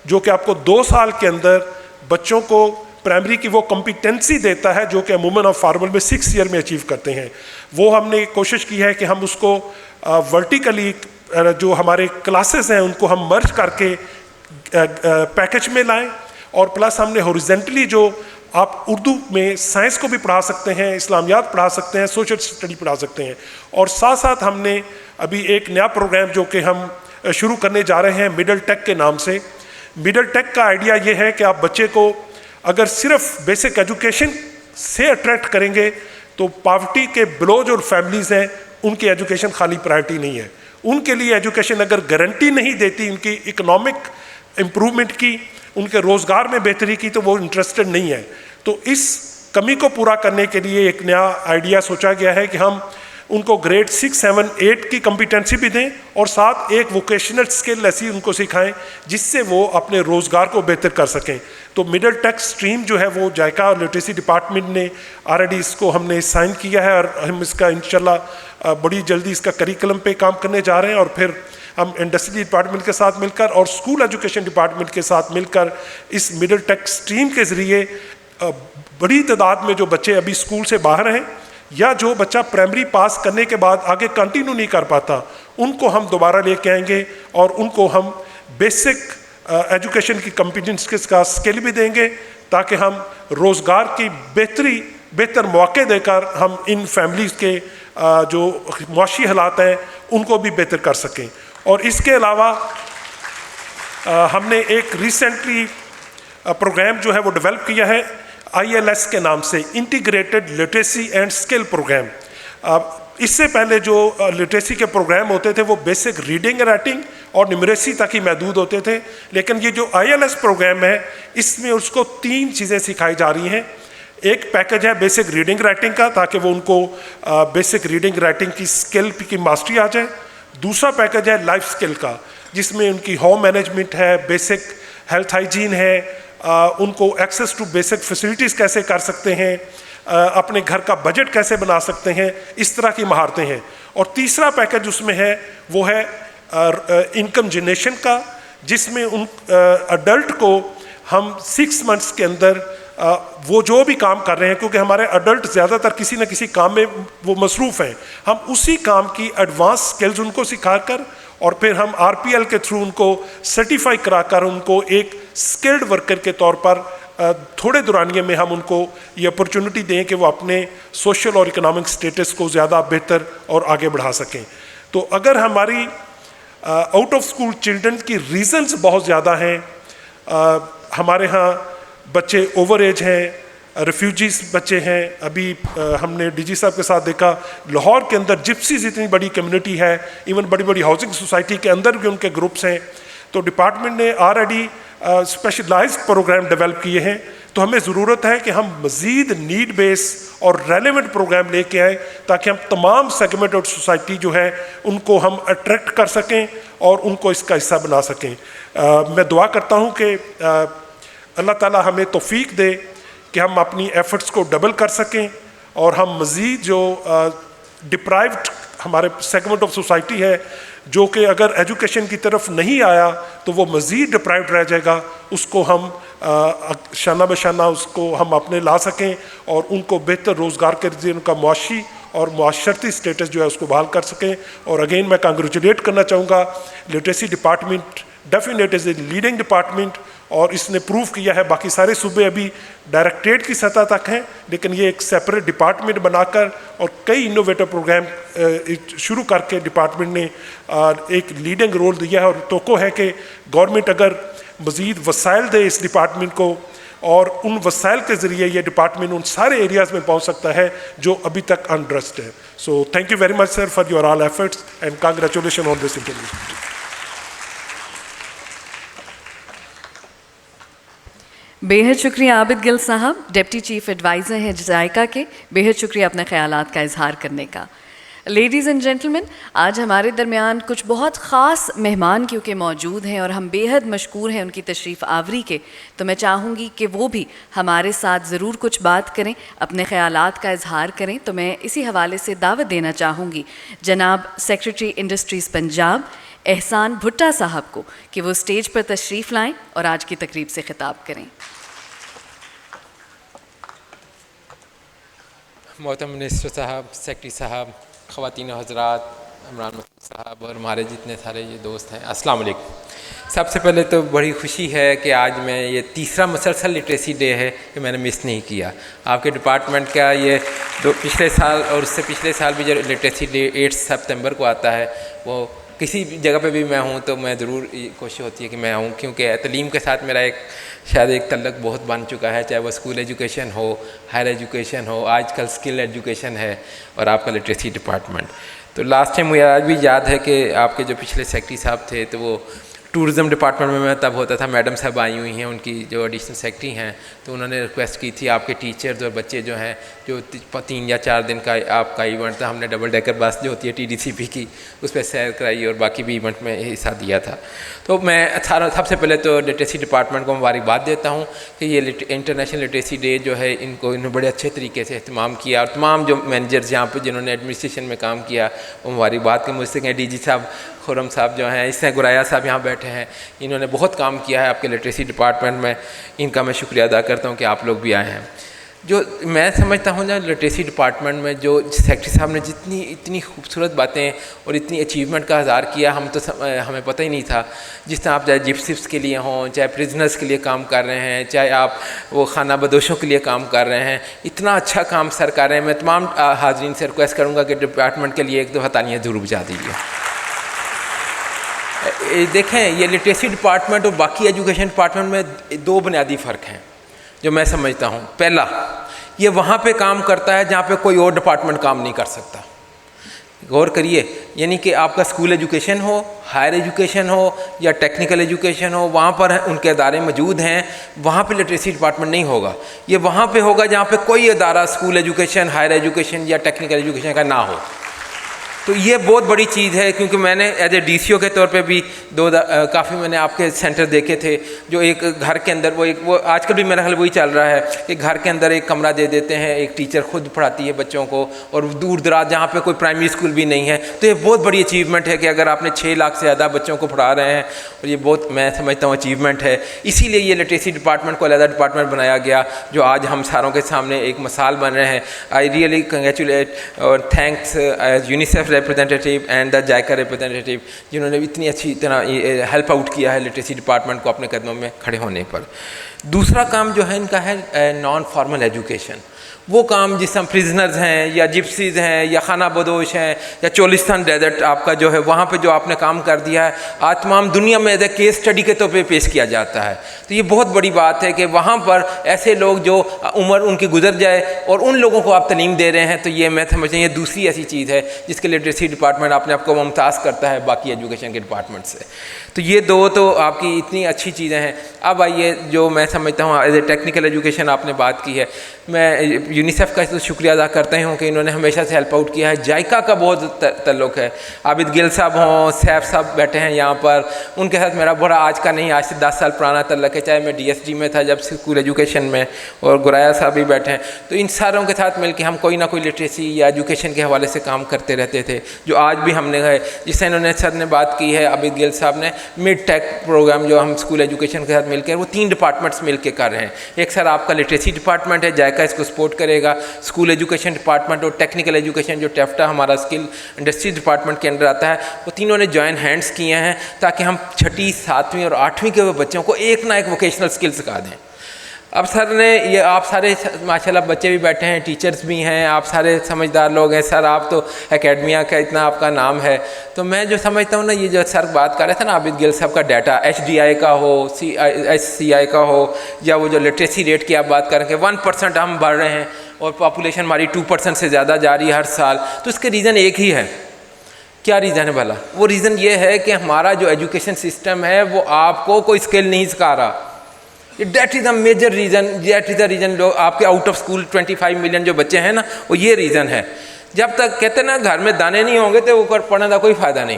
जो कि आपको 2 साल के अंदर बच्चों को प्राइमरी की वो कॉम्पिटेंसी देता है जो कि अमूमन और फॉर्मल में 6 ईयर में अचीव करते हैं। वो हमने कोशिश की है कि हम उसको वर्टिकली जो हमारे क्लासेस हैं उनको हम मर्ज करके पैकेज में लाएं, और प्लस हमने हॉरिजेंटली जो आप उर्दू में साइंस को भी पढ़ा सकते हैं, इस्लामियात पढ़ा सकते हैं, सोशल स्टडी पढ़ा सकते हैं। और साथ साथ हमने अभी एक नया प्रोग्राम जो कि हम शुरू करने जा रहे हैं मिडल टेक के नाम से। मिडल टेक का आइडिया ये है कि आप बच्चे को अगर सिर्फ बेसिक एजुकेशन से अट्रैक्ट करेंगे तो पॉवर्टी के बिलो जो फैमिलीज़ हैं उनकी एजुकेशन खाली प्रायोरिटी नहीं है। उनके लिए एजुकेशन अगर गारंटी नहीं देती उनकी इकोनॉमिक इम्प्रूवमेंट की, उनके रोज़गार में बेहतरी की, तो वो इंटरेस्टेड नहीं है। तो इस कमी को पूरा करने के लिए एक नया आइडिया सोचा गया है कि हम उनको ग्रेड 6, 7, 8 की कॉम्पिटेंसी भी दें और साथ एक वोकेशनल स्किल ऐसी उनको सिखाएं जिससे वो अपने रोज़गार को बेहतर कर सकें। तो मिडिल टेक स्ट्रीम जो है वो जायका और लिटरेसी डिपार्टमेंट ने ऑलरेडी इसको हमने साइन किया है और हम इसका इंशाल्लाह बड़ी जल्दी इसका करिकुलम पे काम करने जा रहे हैं और फिर हम इंडस्ट्री डिपार्टमेंट के साथ मिलकर और स्कूल एजुकेशन डिपार्टमेंट के साथ मिलकर इस मिडिल टेक स्ट्रीम के ज़रिए बड़ी तादाद में जो बच्चे अभी स्कूल से बाहर हैं या जो बच्चा प्राइमरी पास करने के बाद आगे कंटिन्यू नहीं कर पाता, उनको हम दोबारा लेके आएंगे और उनको हम बेसिक एजुकेशन की कॉम्पिटेंस का स्किल भी देंगे ताकि हम रोज़गार की बेहतर मौके देकर हम इन फैमिलीज़ के जो मुआशी हालात हैं उनको भी बेहतर कर सकें। और इसके अलावा हमने एक रिसेंटली प्रोग्राम जो है वो डेवलप किया है ILS के नाम से, integrated literacy and skill program. इससे पहले जो लिटरेसी के प्रोग्राम होते थे वो बेसिक रीडिंग, राइटिंग और न्यूमरेसी तक ही महदूद होते थे, लेकिन ये जो ILS प्रोग्राम है इसमें उसको 3 चीज़ें सिखाई जा रही हैं। एक पैकेज है बेसिक रीडिंग राइटिंग का ताकि वो उनको बेसिक रीडिंग राइटिंग की स्किल की मास्टरी आ जाए। दूसरा पैकेज है लाइफ स्किल का जिसमें उनकी होम मैनेजमेंट है, बेसिक हेल्थ हाइजीन है, उनको एक्सेस टू बेसिक फैसिलिटीज़ कैसे कर सकते हैं, अपने घर का बजट कैसे बना सकते हैं, इस तरह की महारतें हैं। और तीसरा पैकेज उसमें है वो है इनकम जनरेशन का, जिसमें उन अडल्ट को हम 6 मंथ्स के अंदर वो जो भी काम कर रहे हैं, क्योंकि हमारे अडल्ट ज़्यादातर किसी न किसी काम में वो मसरूफ़ हैं, हम उसी काम की एडवांस स्किल्स उनको सिखाकर और फिर हम RPL के थ्रू उनको सर्टिफाई कराकर उनको एक स्किल्ड वर्कर के तौर पर थोड़े दुरानिए में हम उनको ये अपॉर्चुनिटी दें कि वो अपने सोशल और इकोनॉमिक स्टेटस को ज़्यादा बेहतर और आगे बढ़ा सकें। तो अगर हमारी आउट ऑफ स्कूल चिल्ड्रन की रीज़न्स बहुत ज़्यादा हैं, हमारे यहाँ बच्चे ओवर एज हैं, रेफ्यूजीज़ बच्चे हैं। अभी हमने DG साहब के साथ देखा लाहौर के अंदर जिप्सीज इतनी बड़ी कम्युनिटी है, इवन बड़ी बड़ी हाउसिंग सोसाइटी के अंदर भी उनके ग्रुप्स हैं। तो डिपार्टमेंट ने ऑलरेडी स्पेशलाइज्ड प्रोग्राम डेवलप किए हैं। तो हमें ज़रूरत है कि हम मज़ीद नीड बेस और रेलेवेंट प्रोग्राम लेके आएँ ताकि हम तमाम सेगमेंट और सोसाइटी जो है उनको हम अट्रैक्ट कर सकें और उनको इसका हिस्सा बना सकें। मैं दुआ करता हूँ कि अल्लाह ताला हमें तौफीक दे कि हम अपनी एफ़र्ट्स को डबल कर सकें और हम मज़ीद जो डिप्राइव्ड हमारे सेगमेंट ऑफ सोसाइटी है जो कि अगर एजुकेशन की तरफ नहीं आया तो वो मज़ीद डिप्राइव्ड रह जाएगा, उसको हम शाना बशाना उसको हम अपने ला सकें और उनको बेहतर रोज़गार के ज़रिए उनका मुआशी और मुआशरती स्टेटस जो है उसको बहाल कर सकें। और अगेन मैं कांग्रेचुलेट करना चाहूँगा literacy department, definite is a leading department और इसने प्रूव किया है। बाकी सारे सूबे अभी डायरेक्टरेट की सतह तक हैं, लेकिन ये एक सेपरेट डिपार्टमेंट बनाकर और कई इनोवेटिव प्रोग्राम शुरू करके डिपार्टमेंट ने एक लीडिंग रोल दिया है। और तोको है कि गवर्नमेंट अगर मज़ीद वसाइल दे इस डिपार्टमेंट को और उन वसाइल के ज़रिए ये डिपार्टमेंट उन सारे एरियाज़ में पहुँच सकता है जो अभी तक अनड्रेस्ड है। So thank you very much sir for your all efforts and congratulation on this interview. बेहद शुक्रिया आबिद गिल साहब, डिप्टी चीफ एडवाइज़र हैं जायका के। बेहद शुक्रिया अपने ख़यालात का इजहार करने का। लेडीज़ एंड जेंटलमैन, आज हमारे दरमियान कुछ बहुत ख़ास मेहमान क्योंकि मौजूद हैं और हम बेहद मशकूर हैं उनकी तशरीफ़ आवरी के, तो मैं चाहूँगी कि वो भी हमारे साथ ज़रूर कुछ बात करें, अपने ख़यालात का इजहार करें। तो मैं इसी हवाले से दावत देना चाहूँगी जनाब सेक्रेटरी इंडस्ट्रीज़ पंजाब एहसान भुट्टा साहब को कि वो स्टेज पर तशरीफ़ लाएँ और आज की तकरीब से ख़िताब करें। मोहतरम मिनिस्टर साहब, सेक्रेटरी साहब, ख़वातीन हज़रात, इमरान साहब और हमारे जितने सारे ये दोस्त हैं, अस्सलाम वालेकुम। सबसे पहले तो बड़ी खुशी है कि आज मैं ये तीसरा मुसलसल लिटरेसी डे है कि मैंने मिस नहीं किया। आपके डिपार्टमेंट का ये पिछले साल और उससे पिछले साल भी जो लिटरेसी डे 8 सितंबर को आता है, वो किसी जगह पे भी मैं हूँ तो मैं ज़रूर कोशिश होती है कि मैं आऊँ, क्योंकि तलीम के साथ मेरा शायद एक तल्लक बहुत बन चुका है, चाहे वो स्कूल एजुकेशन हो, हायर एजुकेशन हो, आजकल स्किल एजुकेशन है और आपका लिटरेसी डिपार्टमेंट। तो लास्ट टाइम मुझे आज भी याद है कि आपके जो पिछले सेक्रेटरी साहब थे तो वो ٹورزم ڈپارٹمنٹ میں تب ہوتا تھا, میڈم صاحب آئی ہوئی ہیں, ان کی جو ایڈیشنل سیکرٹری ہیں, تو انہوں نے ریکویسٹ کی تھی آپ کے ٹیچرز اور بچے جو ہیں, جو 3 یا 4 دن کا آپ کا ایونٹ تھا, ہم نے ڈبل ڈیکر بس جو ہوتی ہے TDCP کی, اس پہ سیر کرائی اور باقی بھی ایونٹ میں حصہ دیا تھا. تو میں سب سے پہلے تو لٹریسی ڈپارٹمنٹ کو مبارکباد دیتا ہوں کہ یہ انٹرنیشنل لٹریسی ڈے جو ہے انہوں بڑے اچھے طریقے سے اہتمام کیا, اور تمام جو مینیجرز یہاں پہ جنہوں نے ایڈمنسٹریشن میں کام کیا وہ مبارکباد کے مجھ سے کہیں. DG صاحب, خرم صاحب جو ہیں, اس سے گرایا صاحب یہاں بیٹھے ہیں, انہوں نے بہت کام کیا ہے آپ کے لٹریسی ڈپارٹمنٹ میں, ان کا میں شکریہ ادا کرتا ہوں کہ آپ لوگ بھی آئے ہیں. جو میں سمجھتا ہوں نا لٹریسی ڈپارٹمنٹ میں جو سیکرٹری صاحب نے اتنی خوبصورت باتیں اور اتنی اچیومنٹ کا اظہار کیا, ہمیں پتہ ہی نہیں تھا. جس طرح آپ چاہے جپسیز کے لیے ہوں, چاہے پرزنرز کے لیے کام کر رہے ہیں, چاہے آپ وہ خانہ بدوشوں کے لیے کام کر رہے ہیں, اتنا اچھا کام سر کر رہے ہیں. میں تمام حاضرین سے ریکویسٹ کروں گا کہ ڈپارٹمنٹ کے لیے 1 دفعہ تالیاں ضرور بجا دیجیے. دیکھیں, یہ لٹریسی ڈپارٹمنٹ اور باقی ایجوکیشن ڈپارٹمنٹ میں 2 بنیادی فرق ہیں جو میں سمجھتا ہوں. پہلا, یہ وہاں پہ کام کرتا ہے جہاں پہ کوئی اور ڈپارٹمنٹ کام نہیں کر سکتا. غور کریے, یعنی کہ آپ کا اسکول ایجوکیشن ہو, ہائر ایجوکیشن ہو یا ٹیکنیکل ایجوکیشن ہو, وہاں پر ان کے ادارے موجود ہیں, وہاں پہ لٹریسی ڈپارٹمنٹ نہیں ہوگا. یہ وہاں پہ ہوگا جہاں پہ کوئی ادارہ اسکول ایجوکیشن, ہائر ایجوکیشن یا ٹیکنیکل ایجوکیشن کا نہ ہو. تو یہ بہت بڑی چیز ہے, کیونکہ میں نے ایز اے DCO کے طور پہ بھی کافی میں نے آپ کے سینٹر دیکھے تھے جو ایک گھر کے اندر وہ آج کل بھی میرا خیال وہی چل رہا ہے کہ گھر کے اندر ایک کمرہ دے دیتے ہیں, ایک ٹیچر خود پڑھاتی ہے بچوں کو, اور دور دراز جہاں پہ کوئی پرائمری اسکول بھی نہیں ہے. تو یہ بہت بڑی اچیومنٹ ہے کہ اگر آپ نے 6 لاکھ سے زیادہ بچوں کو پڑھا رہے ہیں, اور یہ بہت میں سمجھتا ہوں اچیومنٹ ہے. اسی لیے یہ لٹریسی ڈپارٹمنٹ کو علیحدہ ڈپارٹمنٹ بنایا گیا جو آج ہم ساروں کے سامنے ایک مثال بن رہے ہیں. آئی ریئلی کنگریچولیٹ اور thanks UNICEF representative and the JICA representative, جنہوں نے اتنی اچھی طرح ہیلپ آؤٹ کیا ہے لٹریسی ڈپارٹمنٹ کو اپنے قدموں میں کھڑے ہونے پر. دوسرا کام جو ہے ان کا ہے نان فارمل ایجوکیشن. وہ کام جس طرح پرزنرز ہیں یا جپسیز ہیں یا خانہ بدوش ہیں یا چولستان ڈیزرٹ آپ کا جو ہے, وہاں پہ جو آپ نے کام کر دیا ہے, آج تمام دنیا میں ایز اے کیس اسٹڈی کے طور پہ پیش کیا جاتا ہے. تو یہ بہت بڑی بات ہے کہ وہاں پر ایسے لوگ جو عمر ان کی گزر جائے اور ان لوگوں کو آپ تعلیم دے رہے ہیں. تو یہ میں سمجھتا ہوں یہ دوسری ایسی چیز ہے جس کے لٹریسی ڈپارٹمنٹ اپنے آپ کو ممتاز کرتا ہے باقی ایجوکیشن کے ڈپارٹمنٹ سے. تو یہ 2 تو آپ کی اتنی اچھی چیزیں ہیں. اب آئیے جو میں سمجھتا ہوں ایز اے ٹیکنیکل ایجوکیشن آپ نے بات کی ہے, میں UNICEF کا تو شکریہ ادا کرتا ہوں کہ انہوں نے ہمیشہ سے ہیلپ آؤٹ کیا ہے. JICA کا بہت تعلق ہے. عابد گل صاحب ہوں, سیف صاحب بیٹھے ہیں یہاں پر, ان کے ساتھ میرا بڑا آج کا نہیں, آج سے 10 سال پرانا تعلق ہے. چاہے میں DSG میں تھا جب اسکول ایجوکیشن میں, اور گرایا صاحب بھی بیٹھے ہیں. تو ان ساروں کے ساتھ مل کے ہم کوئی نہ کوئی لٹریسی یا ایجوکیشن کے حوالے سے کام کرتے رہتے تھے, جو آج بھی ہم نے ہے. جس سے انہوں نے سر نے بات کی ہے, عابد گل صاحب نے مڈ ٹیک پروگرام جو ہم اسکول ایجوکیشن کے ساتھ مل کے, وہ 3 ڈپارٹمنٹس مل کے کر رہے ہیں. ایک سر آپ کا لٹریسی ڈپارٹمنٹ ہے, JICA اس کو سپورٹ کرے گا. اسکول ایجوکیشن ڈپارٹمنٹ اور ٹیکنیکل ایجوکیشن جو ٹیفٹا ہمارا اسکل انڈسٹری ڈپارٹمنٹ کے اندر آتا ہے, وہ تینوں نے جوائن ہینڈس کیے ہیں تاکہ ہم 6ٹھی 7ویں اور 8ویں کے بچوں کو ایک نہ ایک ووکیشنل اسکل سکھا دیں. اب سر نے یہ آپ سارے ماشاءاللہ بچے بھی بیٹھے ہیں, ٹیچرز بھی ہیں, آپ سارے سمجھدار لوگ ہیں. سر آپ تو اکیڈمیا کا اتنا آپ کا نام ہے. تو میں جو سمجھتا ہوں نا, یہ جو سر بات کر رہے تھے نا عابد گل صاحب کا ڈیٹا HDI کا ہو, SCI کا ہو, یا وہ جو لٹریسی ریٹ کی آپ بات کر رہے ہیں کہ 1% ہم بڑھ رہے ہیں اور پاپولیشن ہماری 2% سے زیادہ جا رہی ہے ہر سال. تو اس کے ریزن ایک ہی ہے. کیا ریزن ہے بھلا؟ وہ ریزن یہ ہے کہ ہمارا جو ایجوکیشن سسٹم ہے وہ آپ کو کوئی اسکل نہیں سکھا رہا. That is a major reason. That is a reason. لوگ آپ کے آؤٹ آف اسکول 25 ملین جو بچے ہیں نا, وہ یہ ریزن ہے. جب تک کہتے ہیں نا گھر میں دانے نہیں ہوں گے تو اوپر پڑھنے کا کوئی فائدہ نہیں.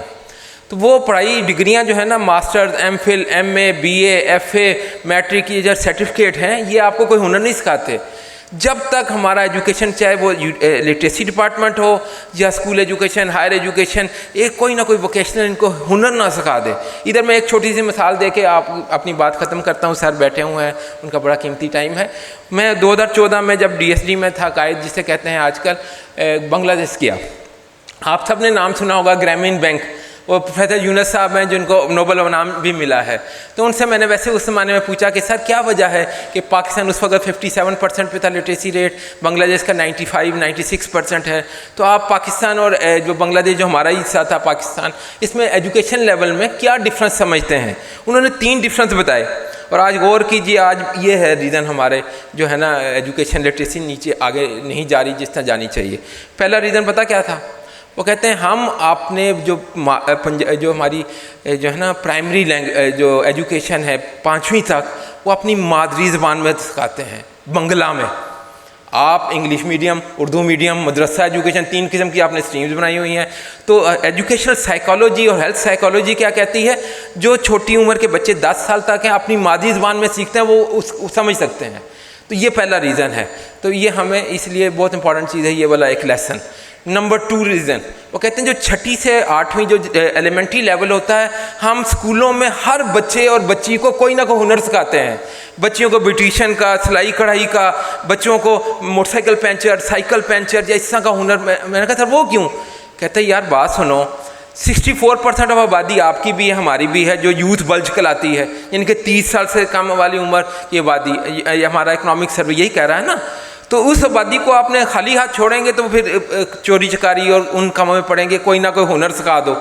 تو وہ پڑھائی ڈگریاں جو ہیں نا, masters, MPhil, MA, BA, FA, matric کی جو سرٹیفکیٹ ہیں, یہ آپ کو کوئی ہنر نہیں سکھاتے. جب تک ہمارا ایجوکیشن, چاہے وہ لٹریسی ڈپارٹمنٹ ہو یا اسکول ایجوکیشن, ہائر ایجوکیشن, ایک کوئی نہ کوئی ووکیشنل ان کو ہنر نہ سکھا دے. ادھر میں ایک چھوٹی سی مثال دے کے آپ اپنی بات ختم کرتا ہوں. سر بیٹھے ہوئے ہیں, ان کا بڑا قیمتی ٹائم ہے. میں 2014 میں جب DSD میں تھا, قائد جسے کہتے ہیں آج کل, بنگلہ دیش کیا. آپ سب نے نام سنا ہوگا گرامین بینک. وہ پروفیسر یونس صاحب ہیں جن کو نوبل انعام بھی ملا ہے. تو ان سے میں نے ویسے اس زمانے میں پوچھا کہ سر کیا وجہ ہے کہ پاکستان اس وقت 57% پہ تھا لٹریسی ریٹ, بنگلہ دیش کا 95-96% ہے. تو آپ پاکستان اور جو بنگلہ دیش جو ہمارا حصہ تھا پاکستان, اس میں ایجوکیشن لیول میں کیا ڈفرینس سمجھتے ہیں؟ انہوں نے 3 ڈفرینس بتائے. اور آج غور کیجیے, آج یہ ہے ریزن ہمارے جو ہے نا ایجوکیشن لٹریسی نیچے آگے نہیں جا رہی جس طرح جانی چاہیے. پہلا ریزن پتہ کیا تھا؟ وہ کہتے ہیں ہم اپنے جو ہماری جو ہے نا پرائمری جو ایجوکیشن ہے 5ویں تک وہ اپنی مادری زبان میں سکھاتے ہیں بنگلہ میں. آپ انگلش میڈیم، اردو میڈیم، مدرسہ ایجوکیشن 3 قسم کی آپ نے اسٹریمز بنائی ہوئی ہیں. تو ایجوکیشنل سائیکالوجی اور ہیلتھ سائیکالوجی کیا کہتی ہے؟ جو چھوٹی عمر کے بچے 10 سال تک ہیں اپنی مادری زبان میں سیکھتے ہیں وہ سمجھ سکتے ہیں. تو یہ پہلا ریزن ہے. تو یہ ہمیں اس لیے بہت امپورٹنٹ چیز ہے یہ والا ایک لیسن. نمبر 2 ریزن وہ کہتے ہیں جو 6 سے 8ویں جو ایلیمنٹری لیول ہوتا ہے ہم اسکولوں میں ہر بچے اور بچی کو کوئی نہ کوئی ہنر سکھاتے ہیں. بچیوں کو بیوٹیشین کا، سلائی کڑھائی کا، بچوں کو motor cycle puncture, cycle puncture یا اس طرح کا ہنر. میں نے کہا سر وہ کیوں؟ کہتے ہیں یار بات سنو، 64% آف آبادی آپ کی بھی ہے ہماری بھی ہے جو یوتھ بلج کہلاتی ہے، یعنی کہ 30 سال سے کم والی عمر کی آبادی. یہ ہمارا اکنامک سروے یہی کہہ رہا ہے نا. تو اس آبادی کو آپ نے خالی ہاتھ چھوڑیں گے تو پھر چوری چکاری اور ان کاموں میں پڑیں گے. کوئی نہ کوئی ہنر سکھا دو.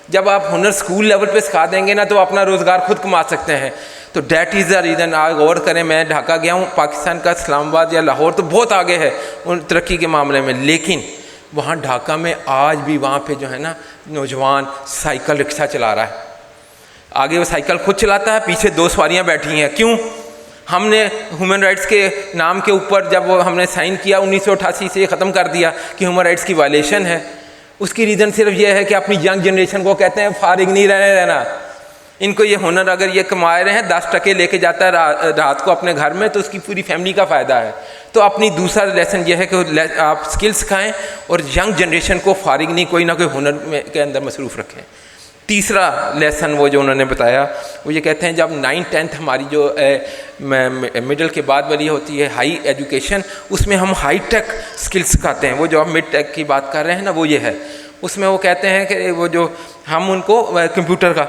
جب آپ ہنر اسکول لیول پہ سکھا دیں گے نا تو اپنا روزگار خود کما سکتے ہیں. تو دیٹ از دا ریزن. آپ غور کریں، میں ڈھاکہ گیا ہوں، پاکستان کا اسلام آباد یا لاہور تو بہت آگے ہے ان ترقی کے معاملے میں، لیکن وہاں ڈھاکہ میں آج بھی وہاں پہ جو ہے نا نوجوان سائیکل رکشہ چلا رہا ہے. آگے وہ سائیکل خود چلاتا ہے، پیچھے 2 سواریاں بیٹھی ہیں. کیوں؟ ہم نے ہیومن رائٹس کے نام کے اوپر جب وہ ہم نے سائن کیا 1988 سے یہ ختم کر دیا کہ ہیومن رائٹس کی وائلیشن ہے. اس کی ریزن صرف یہ ہے کہ اپنی ینگ جنریشن کو کہتے ہیں فارغ نہیں رہنا. ان کو یہ ہنر اگر یہ کما رہے ہیں 10% لے کے جاتا ہے رات کو اپنے گھر میں تو اس کی پوری فیملی کا فائدہ ہے. تو اپنی دوسرا لیسن یہ ہے کہ آپ اسکل سکھائیں اور ینگ جنریشن کو فارغ نہیں، کوئی نہ کوئی ہنر کے اندر مصروف رکھیں. تیسرا لیسن وہ جو انہوں نے بتایا وہ یہ کہتے ہیں جب 9th ہماری جو مڈل کے بعد والی ہوتی ہے ہائی ایجوکیشن، اس میں ہم ہائی ٹیک اسکل سکھاتے ہیں. وہ جو آپ مڈ ٹیک کی بات کر رہے ہیں نا وہ یہ ہے. اس میں وہ کہتے ہیں کہ وہ جو ہم ان کو کمپیوٹر کا،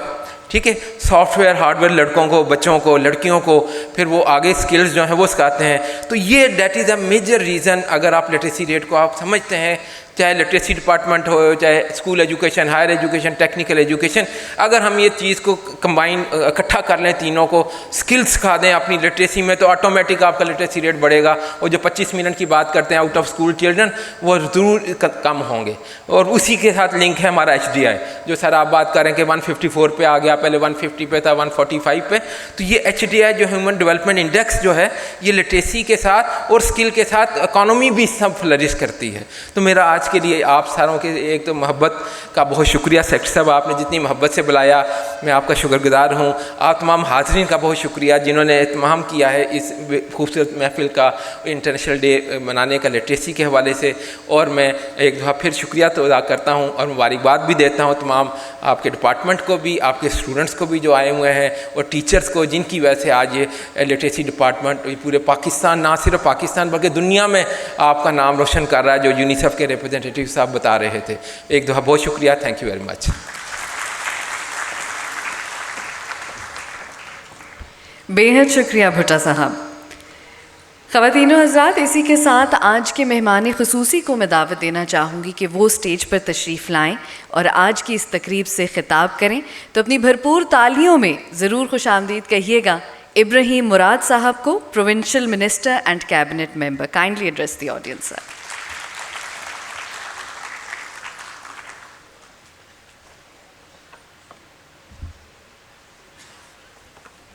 ٹھیک ہے، سافٹ ویئر ہارڈ ویئر لڑکوں کو، بچوں کو، لڑکیوں کو، پھر وہ آگے سکلز جو ہیں وہ سکھاتے ہیں. تو یہ that is a major reason. اگر آپ لٹریسی ریٹ کو آپ سمجھتے ہیں، چاہے لٹریسی ڈپارٹمنٹ ہو، چاہے school education, higher education, technical education, اگر ہم یہ چیز کو کمبائن اکٹھا کر لیں، تینوں کو اسکل سکھا دیں اپنی لٹریسی میں، تو آٹومیٹک آپ کا لٹریسی ریٹ بڑھے گا. اور جو 25 منٹ کی بات کرتے ہیں آؤٹ آف اسکول چلڈرن وہ ضرور کم ہوں گے. اور اسی کے ساتھ لنک ہے ہمارا HDI جو سر آپ بات کریں کہ 154 پہ آ گیا، پہلے 150 پہ تھا، 145 پہ. تو یہ HDI جو ہیومن ڈیولپمنٹ انڈیکس جو ہے یہ لٹریسی کے ساتھ اور اسکل کے ساتھ اکانومی بھی سب فلرش کرتی ہے. تو میرا آج کے لیے آپ ساروں کے ایک تو محبت کا بہت شکریہ. سیکٹری صاحب آپ نے جتنی محبت سے بلایا میں آپ کا شکر گزار ہوں. آپ تمام حاضرین کا بہت شکریہ جنہوں نے اہتمام کیا ہے اس خوبصورت محفل کا، انٹرنیشنل ڈے منانے کا لٹریسی کے حوالے سے. اور میں ایک دفعہ پھر شکریہ تو ادا کرتا ہوں اور مبارکباد بھی دیتا ہوں تمام آپ کے ڈپارٹمنٹ کو بھی، آپ کے اسٹوڈنٹس کو بھی جو آئے ہوئے ہیں، اور ٹیچرز کو جن کی وجہ سے آج یہ لٹریسی ڈپارٹمنٹ پورے پاکستان، نہ صرف پاکستان بلکہ دنیا میں آپ کا نام روشن کر رہا ہے، جو یونیسیف کے ریپرزینٹیٹیو صاحب بتا رہے تھے. ایک دفعہ بہت شکریہ. Thank you very much. بے حد شکریہ بھٹا صاحب. خواتین و حضرات، اسی کے ساتھ آج کے مہمان خصوصی کو میں دعوت دینا چاہوں گی کہ وہ اسٹیج پر تشریف لائیں اور آج کی اس تقریب سے خطاب کریں. تو اپنی بھرپور تالیوں میں ضرور خوش آمدید کہیے گا ابراہیم مراد صاحب کو، provincial minister and cabinet member. Kindly address the audience sir.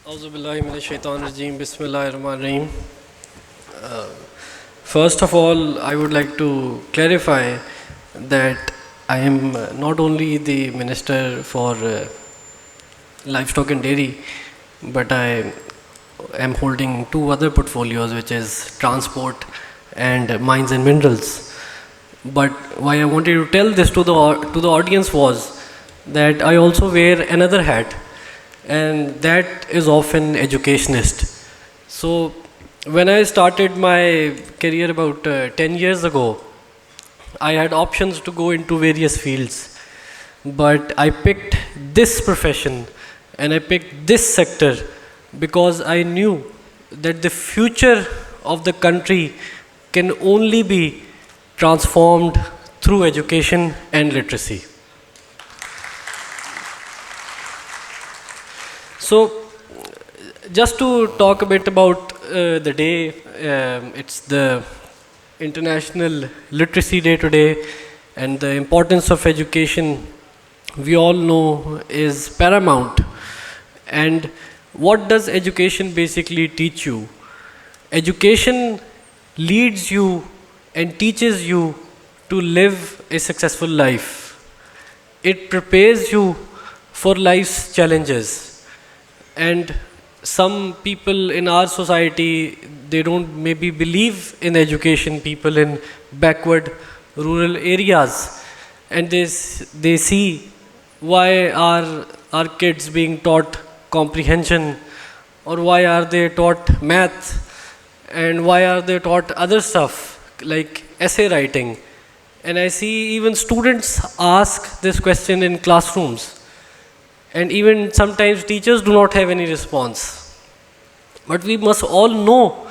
اعوذ باللہ من الشیطان الرجیم. بسم اللہ الرحمن الرحیم. First of all, I would like to clarify that I am not only the Minister for Livestock and Dairy, but I am holding 2 other portfolios, which is Transport and Mines and Minerals. But why I wanted to tell this to the audience was that I also wear another hat, and that is of an educationist. So when I started my career about 10 years ago, I had options to go into various fields, but I picked this profession and I picked this sector because I knew that the future of the country can only be transformed through education and literacy. So just to talk a bit about the day, it's the International Literacy Day today, and the importance of education, we all know, is paramount. And what does education basically teach you? Education leads you and teaches you to live a successful life. It prepares you for life's challenges. And some people in our society, they don't maybe believe in education, people in backward rural areas, and they see why are our kids being taught comprehension, or why are they taught math, and why are they taught other stuff like essay writing. And I see even students ask this question in classrooms, and even sometimes teachers do not have any response. But we must all know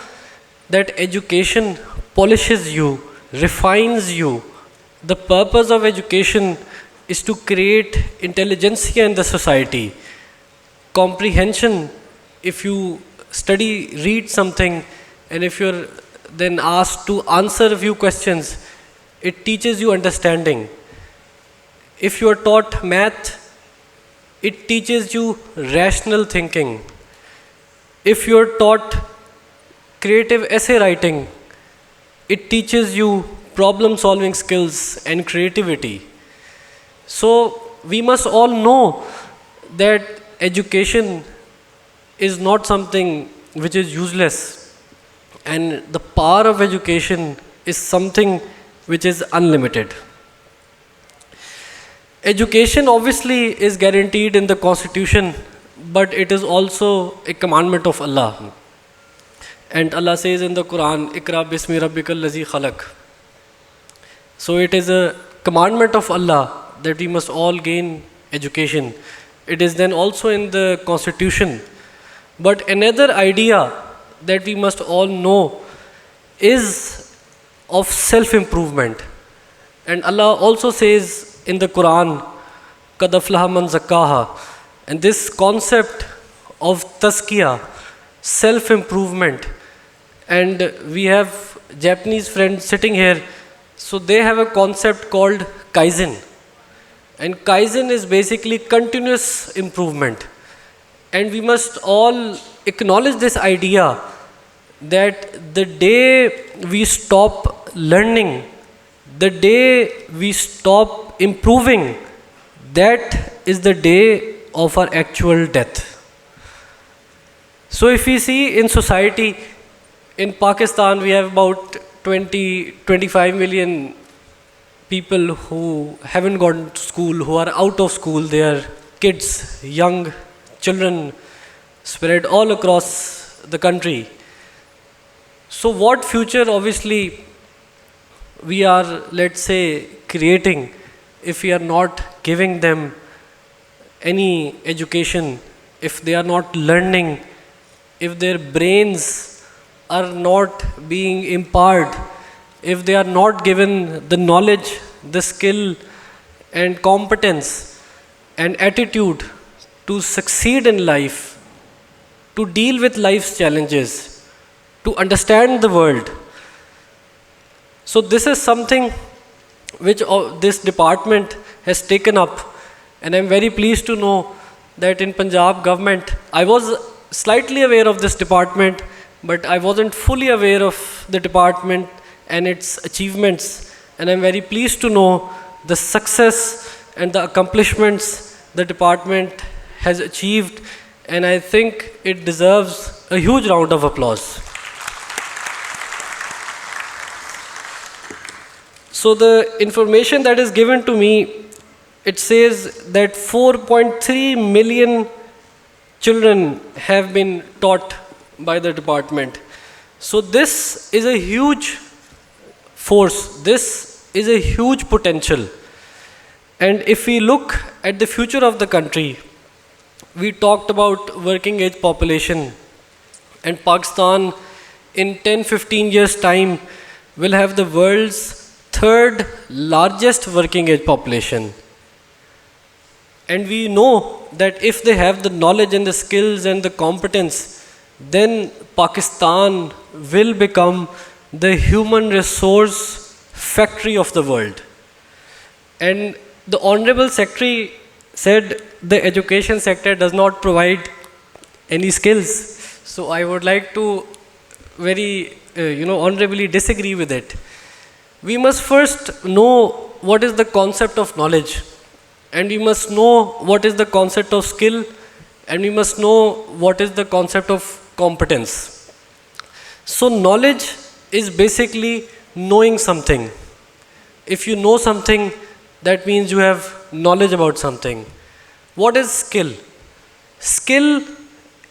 that education polishes you, refines you. The purpose of education is to create intelligentsia in the society. Comprehension, if you study, read something, and if you're then asked to answer a few questions, it teaches you understanding. If you are taught math, it teaches you rational thinking. If you are taught creative essay writing, it teaches you problem solving skills and creativity. So we must all know that education is not something which is useless, and the power of education is something which is unlimited. Education obviously is guaranteed in the Constitution, but it is also a commandment of Allah. And Allah says in the Quran, "Iqra bismi rabbikal lazi khalaq." So it is a commandment of Allah that we must all gain education. It is then also in the Constitution. But another idea that we must all know is of self-improvement. And Allah also says in the Quran, "Qad aflaha man zakkaha." And this concept of tazkiyah, self-improvement, and we have Japanese friends sitting here, so they have a concept called kaizen. And kaizen is basically continuous improvement. And we must all acknowledge this idea that the day we stop learning, the day we stop improving, that is the day of our actual death. So if we see in society, in Pakistan we have about 25 million people who haven't gone to school, who are out of school. They are kids, young children spread all across the country. So what future obviously we are, let's say, creating if we are not giving them any education, if they are not learning, if their brains are not being empowered, if they are not given the knowledge, the skill and competence and attitude to succeed in life, to deal with life's challenges, to understand the world. So this is something which this department has taken up, and I'm very pleased to know that in Punjab government, I was slightly aware of this department, but I wasn't fully aware of the department and its achievements, and I'm very pleased to know the success and the accomplishments the department has achieved, and I think it deserves a huge round of applause. So the information that is given to me, it says that 4.3 million children have been taught by the department. So this is a huge force, this is a huge potential. And if we look at the future of the country, we talked about working age population, and Pakistan in 10-15 years time will have the world's third largest working age population. And we know that if they have the knowledge and the skills and the competence, then Pakistan will become the human resource factory of the world. And the Honorable Secretary said the education sector does not provide any skills. So I would like to very, honorably disagree with it. We must first know what is the concept of knowledge, and we must know what is the concept of skill, and we must know what is the concept of competence. So knowledge is basically knowing something. If you know something, that means you have knowledge about something. What is skill? Skill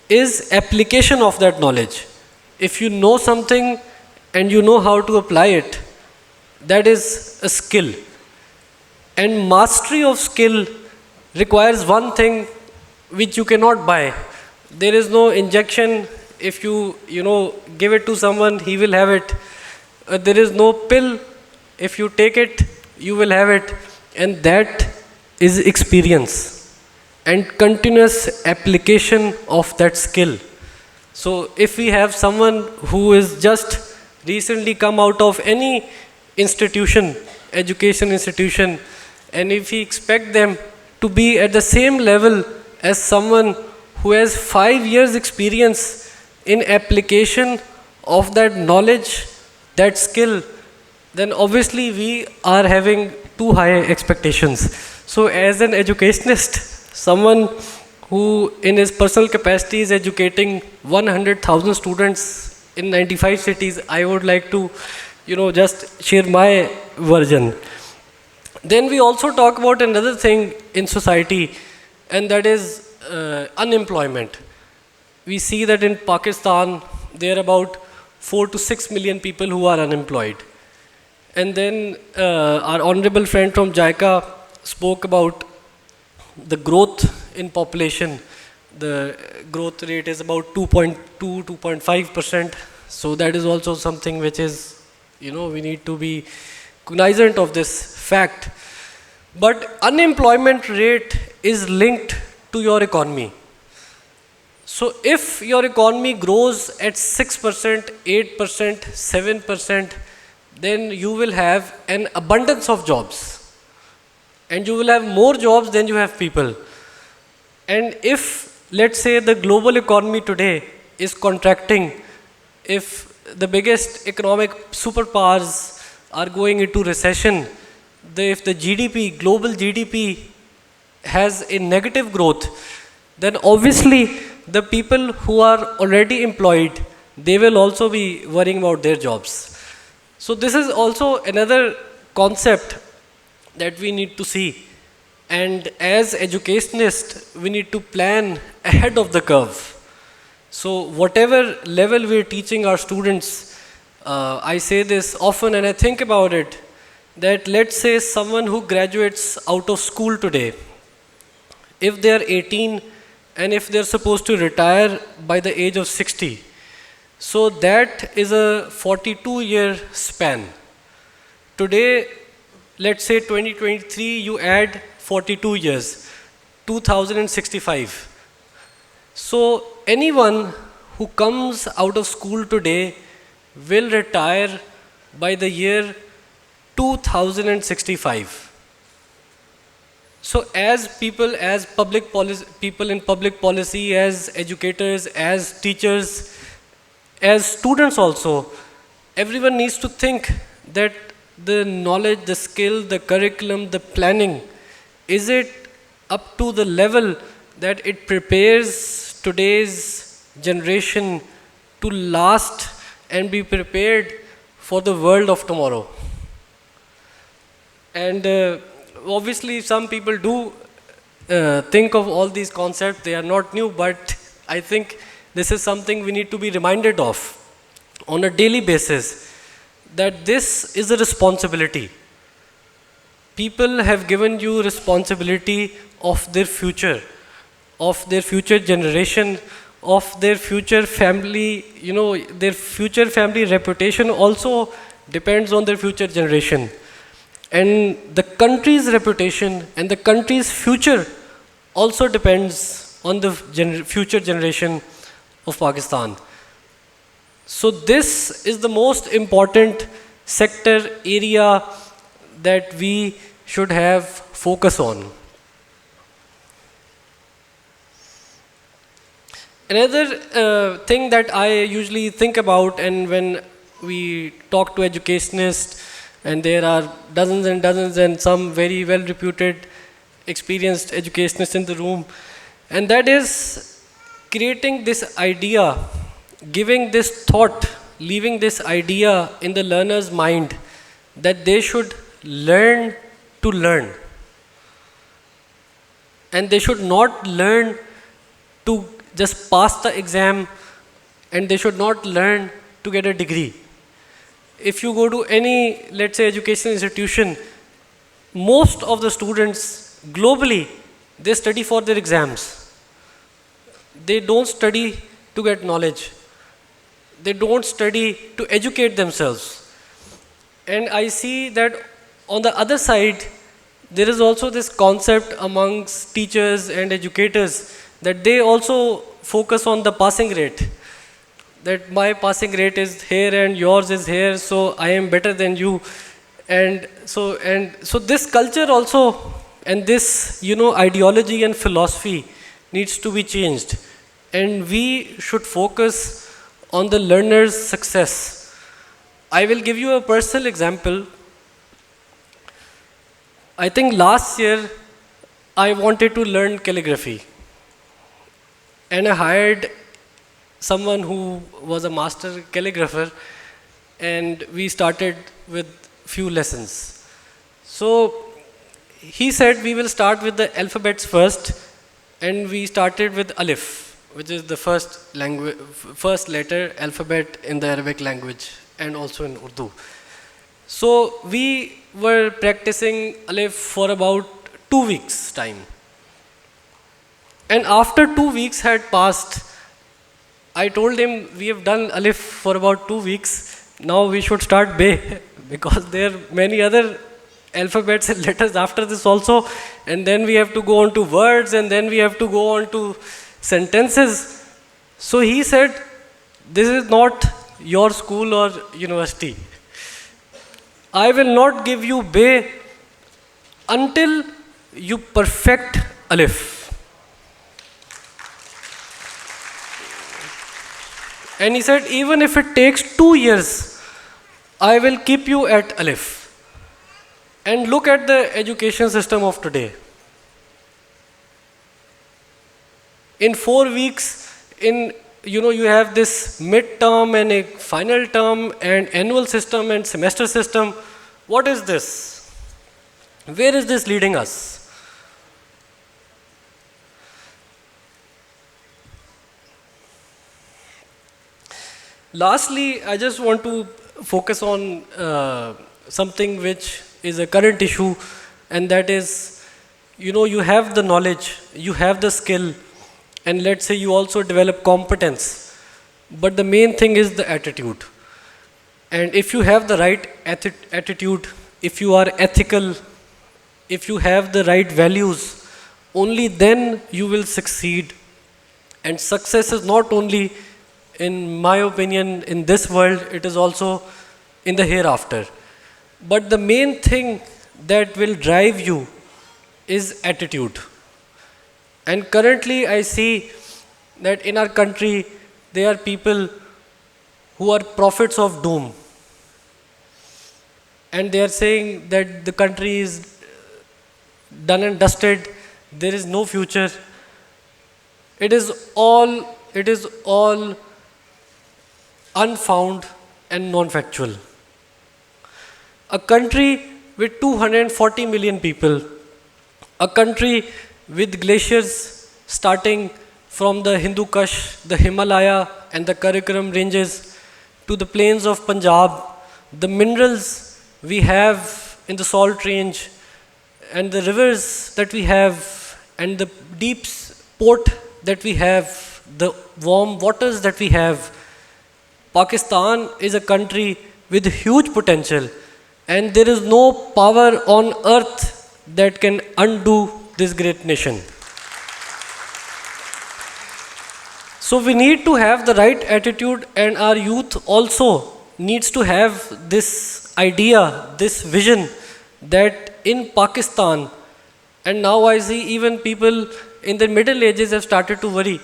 is application of that knowledge. If you know something and you know how to apply it, that is a skill. And mastery of skill requires one thing which you cannot buy. There is no injection. If you give it to someone, he will have it. There is no pill. If you take it, you will have it. And that is experience and continuous application of that skill. So if we have someone who is just recently come out of any institution, education institution, and if we expect them to be at the same level as someone who has 5 years experience in application of that knowledge, that skill, then obviously we are having too high expectations. So as an educationist, someone who in his personal capacity is educating 100,000 students in 95 cities, I would like to just share my version. Then we also talk about another thing in society, and that is unemployment. We see that in Pakistan, there are about 4 to 6 million people who are unemployed. And then our honorable friend from JICA spoke about the growth in population. The growth rate is about 2.2, 2.5%. So that is also something which is, we need to be cognizant of this fact. But unemployment rate is linked to your economy. So if your economy grows at 6%, 8%, 7%, then you will have an abundance of jobs. And you will have more jobs than you have people. And if, let's say, the global economy today is contracting, if the biggest economic superpowers are going into recession, if the GDP, global GDP has a negative growth, then obviously the people who are already employed, they will also be worrying about their jobs. So this is also another concept that we need to see. And as educationists, we need to plan ahead of the curve. So whatever level we're teaching our students, I say this often and I think about it, that let's say someone who graduates out of school today, if they're 18 and if they're supposed to retire by the age of 60, so that is a 42-year span. Today, let's say 2023, you add 42 years, 2065. So anyone who comes out of school today will retire by the year 2065. So as people, as people in public policy, as educators, as teachers, as students also, everyone needs to think that the knowledge, the skill, the curriculum, the planning, is it up to the level that it prepares today's generation to last and be prepared for the world of tomorrow? And obviously some people do think of all these concepts. They are not new, but I think this is something we need to be reminded of on a daily basis, that this is a responsibility. People have given you responsibility of their future generation, of their future family. Their future family reputation also depends on their future generation. And the country's reputation and the country's future also depends on the future generation of Pakistan. So this is the most important sector area that we should have focus on. Another thing that I usually think about, and when we talk to educationists, and there are dozens and dozens and some very well reputed, experienced educationists in the room, and that is creating this idea, giving this thought, leaving this idea in the learner's mind that they should learn to learn. And they should not learn to just pass the exam, and they should not learn to get a degree. If you go to any, let's say, educational institution, most of the students globally, they study for their exams. They don't study to get knowledge. They don't study to educate themselves. And I see that on the other side, there is also this concept amongst teachers and educators that they also focus on the passing rate. That my passing rate is here and yours is here, so I am better than you. And so this culture also, and this, ideology and philosophy needs to be changed. And we should focus on the learner's success. I will give you a personal example. I think last year I wanted to learn calligraphy, and I hired someone who was a master calligrapher, and we started with few lessons. So he said we will start with the alphabets first, and we started with Alif, which is the first letter alphabet in the Arabic language and also in Urdu. So we were practicing Alif for about 2 weeks time. And after 2 weeks had passed, I told him, we have done Alif for about 2 weeks, now we should start Be, because there are many other alphabets and letters after this also, and then we have to go on to words, and then we have to go on to sentences. So he said, this is not your school or university. I will not give you Be until you perfect Alif. And he said, even if it takes 2 years, I will keep you at Alif. And look at the education system of today. In 4 weeks, you have this mid-term and a final term and annual system and semester system. What is this? Where is this leading us? Lastly, I just want to focus on something which is a current issue, and that is, you have the knowledge, you have the skill, and let's say you also develop competence, but the main thing is the attitude. And if you have the right attitude, if you are ethical, if you have the right values, only then you will succeed. And success is not only, in my opinion, in this world, it is also in the hereafter. But the main thing that will drive you is attitude. And currently I see that in our country, there are people who are prophets of doom. And they are saying that the country is done and dusted, there is no future. It is all unfound and non-factual. A country with 240 million people, a country with glaciers starting from the Hindu Kush, the Himalaya and the Karakoram ranges to the plains of Punjab, the minerals we have in the salt range and the rivers that we have and the deep port that we have, the warm waters that we have. Pakistan is a country with huge potential, and there is no power on earth that can undo this great nation. So we need to have the right attitude, and our youth also needs to have this idea, this vision that in Pakistan, and now I see even people in their middle ages have started to worry.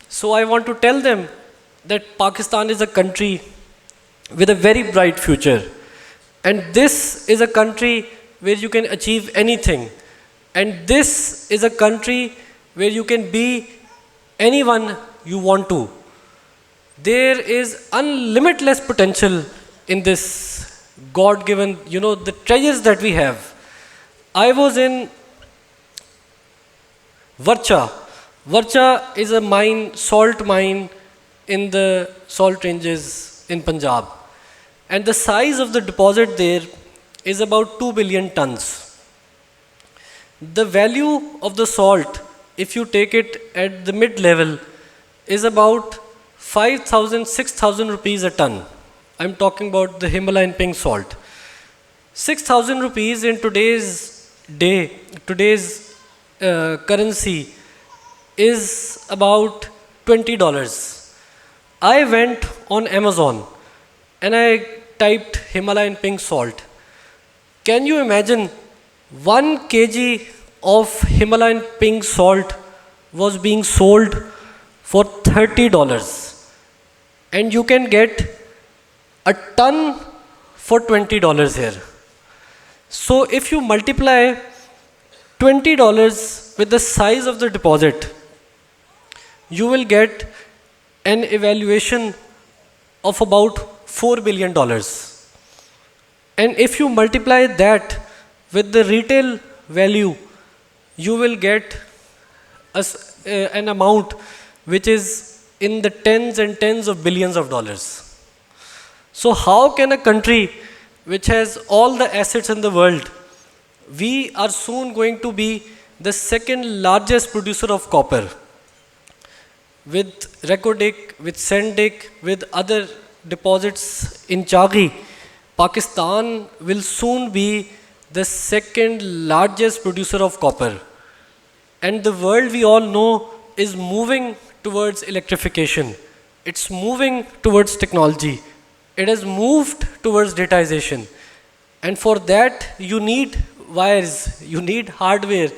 So I want to tell them that Pakistan is a country with a very bright future. And this is a country where you can achieve anything. And this is a country where you can be anyone you want to. There is unlimitless potential in this God-given, the treasures that we have. I was in Varcha. Varcha is a mine, salt mine in the salt ranges in Punjab. And the size of the deposit there is about 2 billion tons. The value of the salt, if you take it at the mid-level, is about 5,000, 6,000 rupees a ton. I'm talking about the Himalayan pink salt. 6,000 rupees in today's currency is about $20. I went on Amazon and I typed Himalayan pink salt. Can you imagine 1 kg of Himalayan pink salt was being sold for $30, and you can get a ton for $20 here. So if you multiply $20 with the size of the deposit, you will get an evaluation of about $4 billion. And if you multiply that with the retail value, you will get an amount which is in the tens and tens of billions of dollars. So how can a country which has all the assets in the world, we are soon going to be the second largest producer of copper, with Reko-Dik, with Sendik, with other deposits in Chaghi. Pakistan will soon be the second largest producer of copper. And the world, we all know, is moving towards electrification. It's moving towards technology. It has moved towards digitization. And for that, you need wires, you need hardware.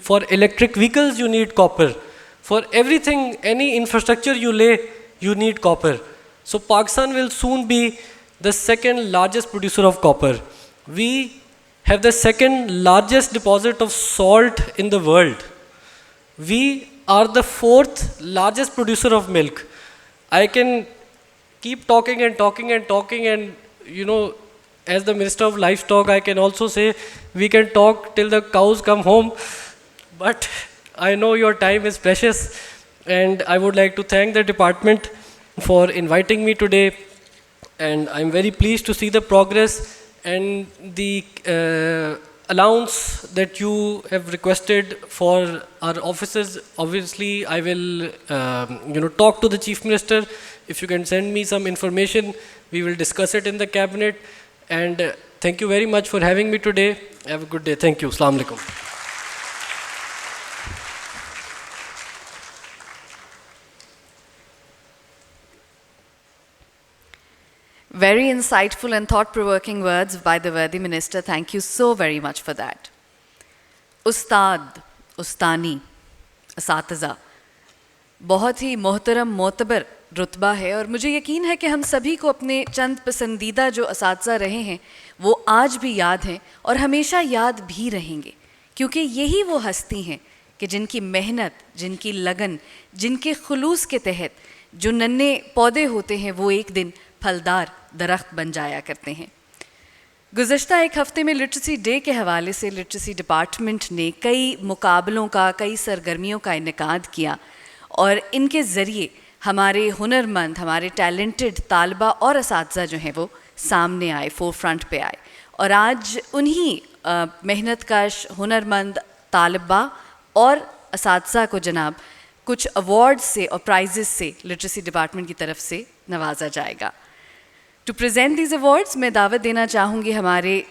For electric vehicles, you need copper. For everything, any infrastructure you lay, you need copper. So Pakistan will soon be the second largest producer of copper. We have the second largest deposit of salt in the world. We are the fourth largest producer of milk. I can keep talking and talking and talking, and as the Minister of Livestock, I can also say we can talk till the cows come home. But I know your time is precious, and I would like to thank the department for inviting me today. And I'm very pleased to see the progress and the allowance that you have requested for our officers. Obviously, I will talk to the Chief Minister. If you can send me some information, we will discuss it in the cabinet. And thank you very much for having me today. Have a good day. Thank you. Assalamu alaikum. Very insightful and thought-provoking words by the worthy minister. Thank you so very much for that. Ustad, Ustani, Asatiza, बहुत ही मोहतरम मोतबर रुतबा है, और मुझे यकीन है कि हम सभी को अपने चंद पसंदीदा जो असातिज़ा रहे हैं वो आज भी याद हैं और हमेशा याद भी रहेंगे, क्योंकि यही वो हस्ती हैं कि जिनकी मेहनत, जिनकी लगन, जिनके खुलूस के तहत जो नन्हे पौधे होते हैं वो एक दिन फलदार दरख्त बन जाया करते हैं। गुज़श्ता एक हफ़्ते में लिटरेसी डे के हवाले से लिटरेसी डिपार्टमेंट ने कई मुकाबलों का, कई सरगर्मियों का इनेकाद किया, और इनके ज़रिए हमारे हुनरमंद, हमारे टैलेंटेड तालबा और असातिज़ा जो हैं वो सामने आए, फोर फ्रंट पे आए। और आज उन्हीं मेहनतकश हुनरमंद तालबा और असातिज़ा को जनाब कुछ अवार्ड्स से और प्राइजेस से लिटरेसी डिपार्टमेंट की तरफ से नवाजा जाएगा। टू प्रेजेंट दीज अवार्ड्स मैं दावत देना चाहूँगी हमारे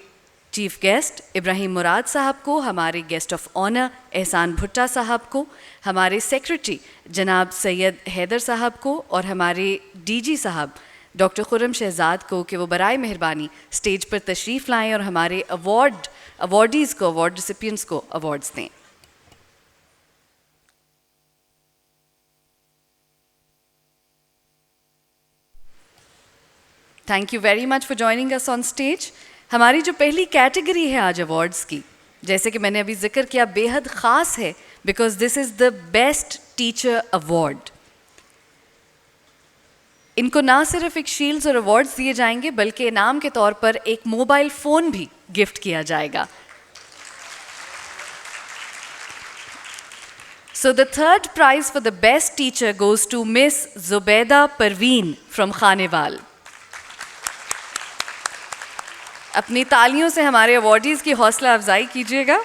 चीफ गेस्ट इब्राहिम मुराद साहब को, हमारे गेस्ट ऑफ ऑनर एहसान भुट्टा साहब को, हमारे सेक्रेटरी जनाब सैयद हैदर साहब को, और हमारे डीजी साहब डॉक्टर खुर्रम शहजाद को कि वो बराए मेहरबानी स्टेज पर तशरीफ़ लाएं और हमारे अवॉर्डीज़ को, अवार्ड रिसिपिएंट्स को अवार्ड्स दें. Thank you very much for joining us on stage. हमारी जो पहली कैटेगरी है आज अवार्ड्स की, जैसे कि मैंने अभी जिक्र किया, बेहद ख़ास है because this is the best teacher award. इनको ना सिर्फ एक शील्ड्स और अवार्ड्स दिए जाएंगे बल्कि इनाम के तौर पर एक मोबाइल फ़ोन भी गिफ्ट किया जाएगा. So the third prize for the best teacher goes to Miss Zubaida Parveen from Khanewal. अपनी तालियों से हमारे अवार्डीज़ की हौसला अफजाई कीजिएगा.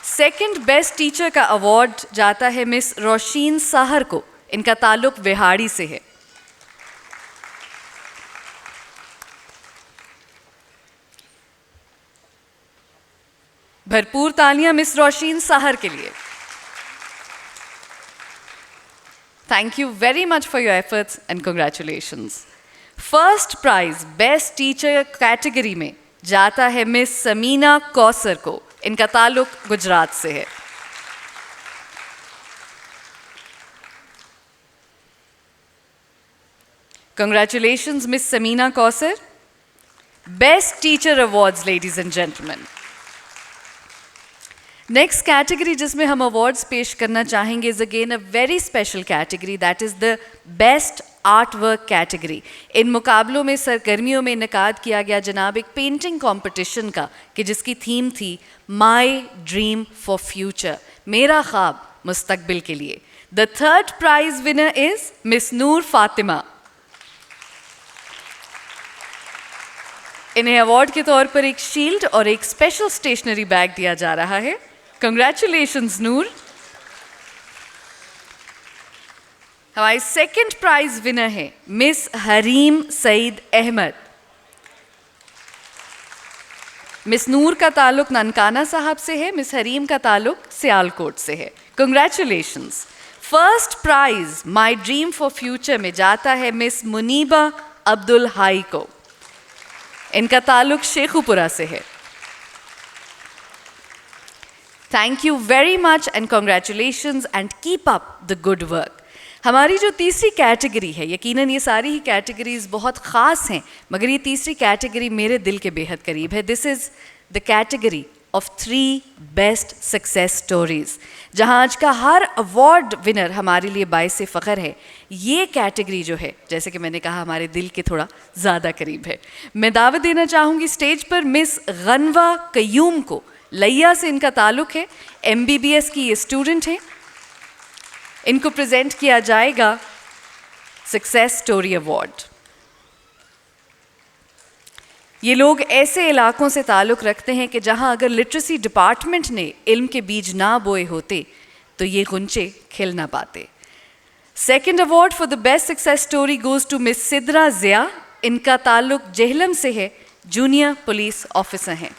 सेकंड बेस्ट टीचर का अवार्ड जाता है मिस रोशीन साहर को. इनका ताल्लुक विहाड़ी से है. भरपूर तालियां मिस रोशीन साहर के लिए. Thank you very much for your efforts and congratulations. First prize best teacher category में जाता है मिस समीना कौसर को. इनका ताल्लुक गुजरात से है. Congratulations Miss Samina Kausar. Best Teacher Awards, ladies and gentlemen. Next category जिसमें हम awards पेश करना चाहेंगे is again a very special category, that is the best artwork category. इन मुकाबलों में सरगर्मियों में इनकाद किया गया जनाब एक पेंटिंग कंपटीशन का कि जिसकी थीम थी My Dream for Future, मेरा ख्वाब मुस्तकबिल के लिए. The third prize winner is Miss Noor Fatima. इन्हें अवार्ड के तौर पर एक शील्ड और एक स्पेशल स्टेशनरी बैग दिया जा रहा है. कंग्रेचुलेशंस नूर. हमारी सेकंड प्राइज विनर है मिस हरीम सईद अहमद. मिस नूर का ताल्लुक ननकाना साहब से है, मिस हरीम का ताल्लुक सियालकोट से है. Congratulations. First prize my dream for future में जाता है मिस मुनीबा अब्दुल हाई को. इनका ताल्लुक शेखुपुरा से है. Thank you very much and congratulations and keep up the good work. हमारी जो तीसरी कैटेगरी है, यकीनन ये सारी ही कैटेगरीज बहुत ख़ास हैं, मगर ये तीसरी कैटेगरी मेरे दिल के बेहद करीब है. This is the category of 3 best success stories, जहाँ आज का हर अवार्ड विनर हमारे लिए बाइस फ़ख्र है. ये कैटेगरी जो है, जैसे कि मैंने कहा, हमारे दिल के थोड़ा ज़्यादा करीब है. मैं दावत देना चाहूँगी स्टेज पर मिस गनवा कयूम को. लैया से इनका ताल्लुक़ है, MBBS की ये स्टूडेंट हैं. इनको प्रेजेंट किया जाएगा सक्सेस स्टोरी अवार्ड. ये लोग ऐसे इलाकों से ताल्लुक़ रखते हैं कि जहां अगर लिटरेसी डिपार्टमेंट ने इल्म के बीज ना बोए होते तो ये गुंचे खिल ना पाते. Second award for the best success story goes to miss Sidra Zia. इनका ताल्लुक़ जेहलम से है, जूनियर पुलिस ऑफिसर हैं.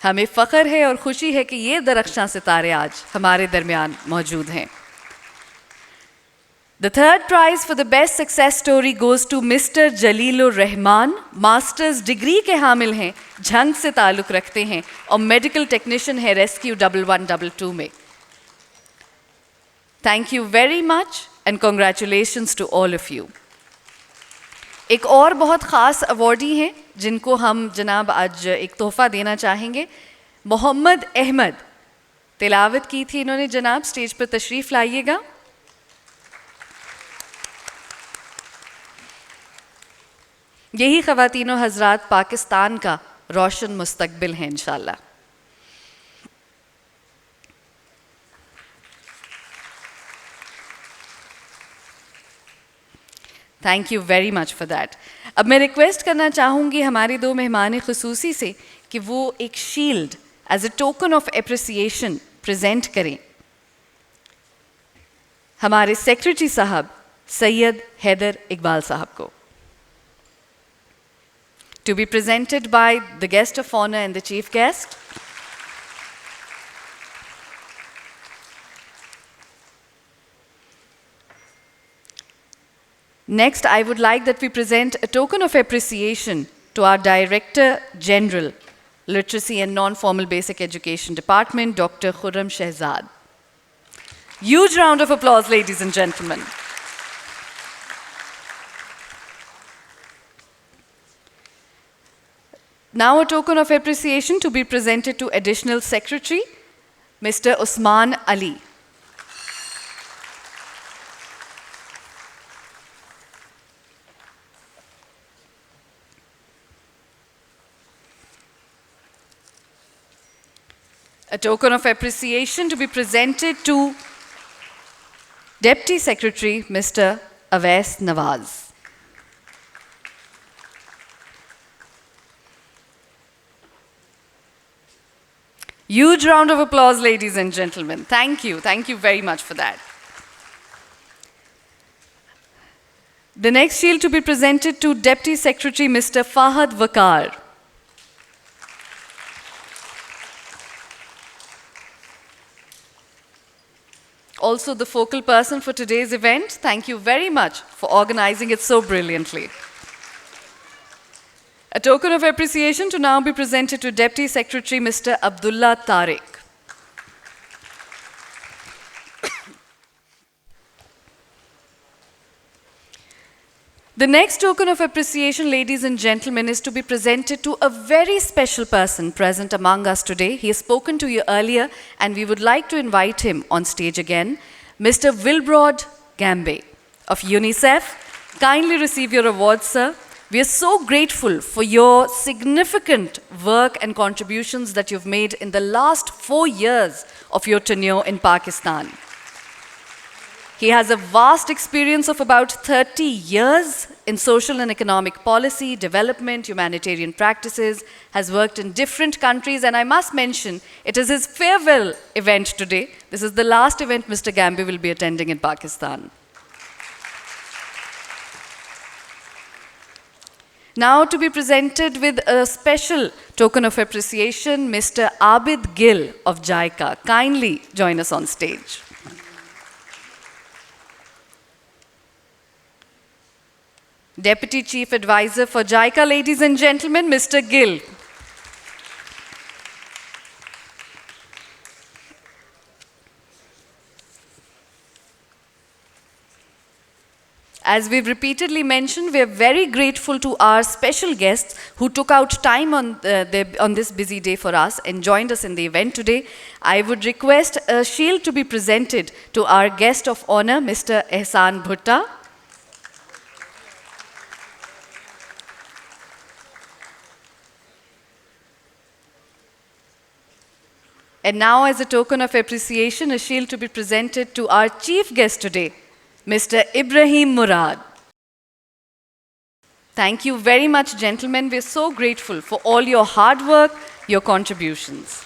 हमें फ़ख्र है और खुशी है कि ये दरख्शां सितारे आज हमारे दरमियान मौजूद हैं. The third prize for the best success story goes to Mr. Jalilur Rahman. Masters degree के हामिल हैं, झंग से ताल्लुक़ रखते हैं और मेडिकल टेक्नीशियन है रेस्क्यू 1122 में. Thank you very much and congratulations to all of you. एक और बहुत ख़ास अवॉर्डी हैं जिनको हम जनाब आज एक तोहफ़ा देना चाहेंगे. मोहम्मद अहमद तिलावत की थी इन्होंने. जनाब स्टेज पर तशरीफ़ लाइएगा. यही ख़वातीनों हज़रात पाकिस्तान का रोशन मुस्तकबिल हैं इंशाअल्लाह. Thank you very much for that. अब मैं रिक्वेस्ट करना चाहूँगी हमारे 2 मेहमान ख़ुसूसी से कि वो एक shield as a token of appreciation present करें हमारे सेक्रेटरी साहब सैयद हैदर इकबाल साहब को. To be presented by the guest of honor and the chief guest. Next, I would like that we present a token of appreciation to our Director General, Literacy and Non-Formal Basic Education Department, Dr. Khurram Shehzad. Huge round of applause, ladies and gentlemen. Now a token of appreciation to be presented to Additional Secretary, Mr. Usman Ali. A token of appreciation to be presented to Deputy Secretary, Mr. Awais Nawaz. Huge round of applause, ladies and gentlemen. Thank you very much for that. The next shield to be presented to Deputy Secretary, Mr. Fahad Wakar. Also the focal person for today's event. Thank you very much for organizing it so brilliantly. A token of appreciation to now be presented to Deputy Secretary, Mr. Abdullah Tariq. The next token of appreciation, ladies and gentlemen, is to be presented to a very special person present among us today. He has spoken to you earlier, and we would like to invite him on stage again. Mr. Wilbroad Ngambi of UNICEF. Kindly receive your award, sir. We are so grateful for your significant work and contributions that you've made in the last 4 years of your tenure in Pakistan. He has a vast experience of about 30 years in social and economic policy, development, humanitarian practices, has worked in different countries, and I must mention, it is his farewell event today. This is the last event Mr. Ngambi will be attending in Pakistan. Now to be presented with a special token of appreciation, Mr. Abid Gill of JICA. Kindly join us on stage. Deputy Chief Advisor for JICA, ladies and gentlemen, Mr. Gill. As we've repeatedly mentioned, we are very grateful to our special guests who took out time on this busy day for us and joined us in the event today. I would request a shield to be presented to our guest of honor, Mr. Ehsan Bhutta. And now, as a token of appreciation, a shield to be presented to our chief guest today, Mr. Ibrahim Murad. Thank you very much, gentlemen. We're so grateful for all your hard work, your contributions.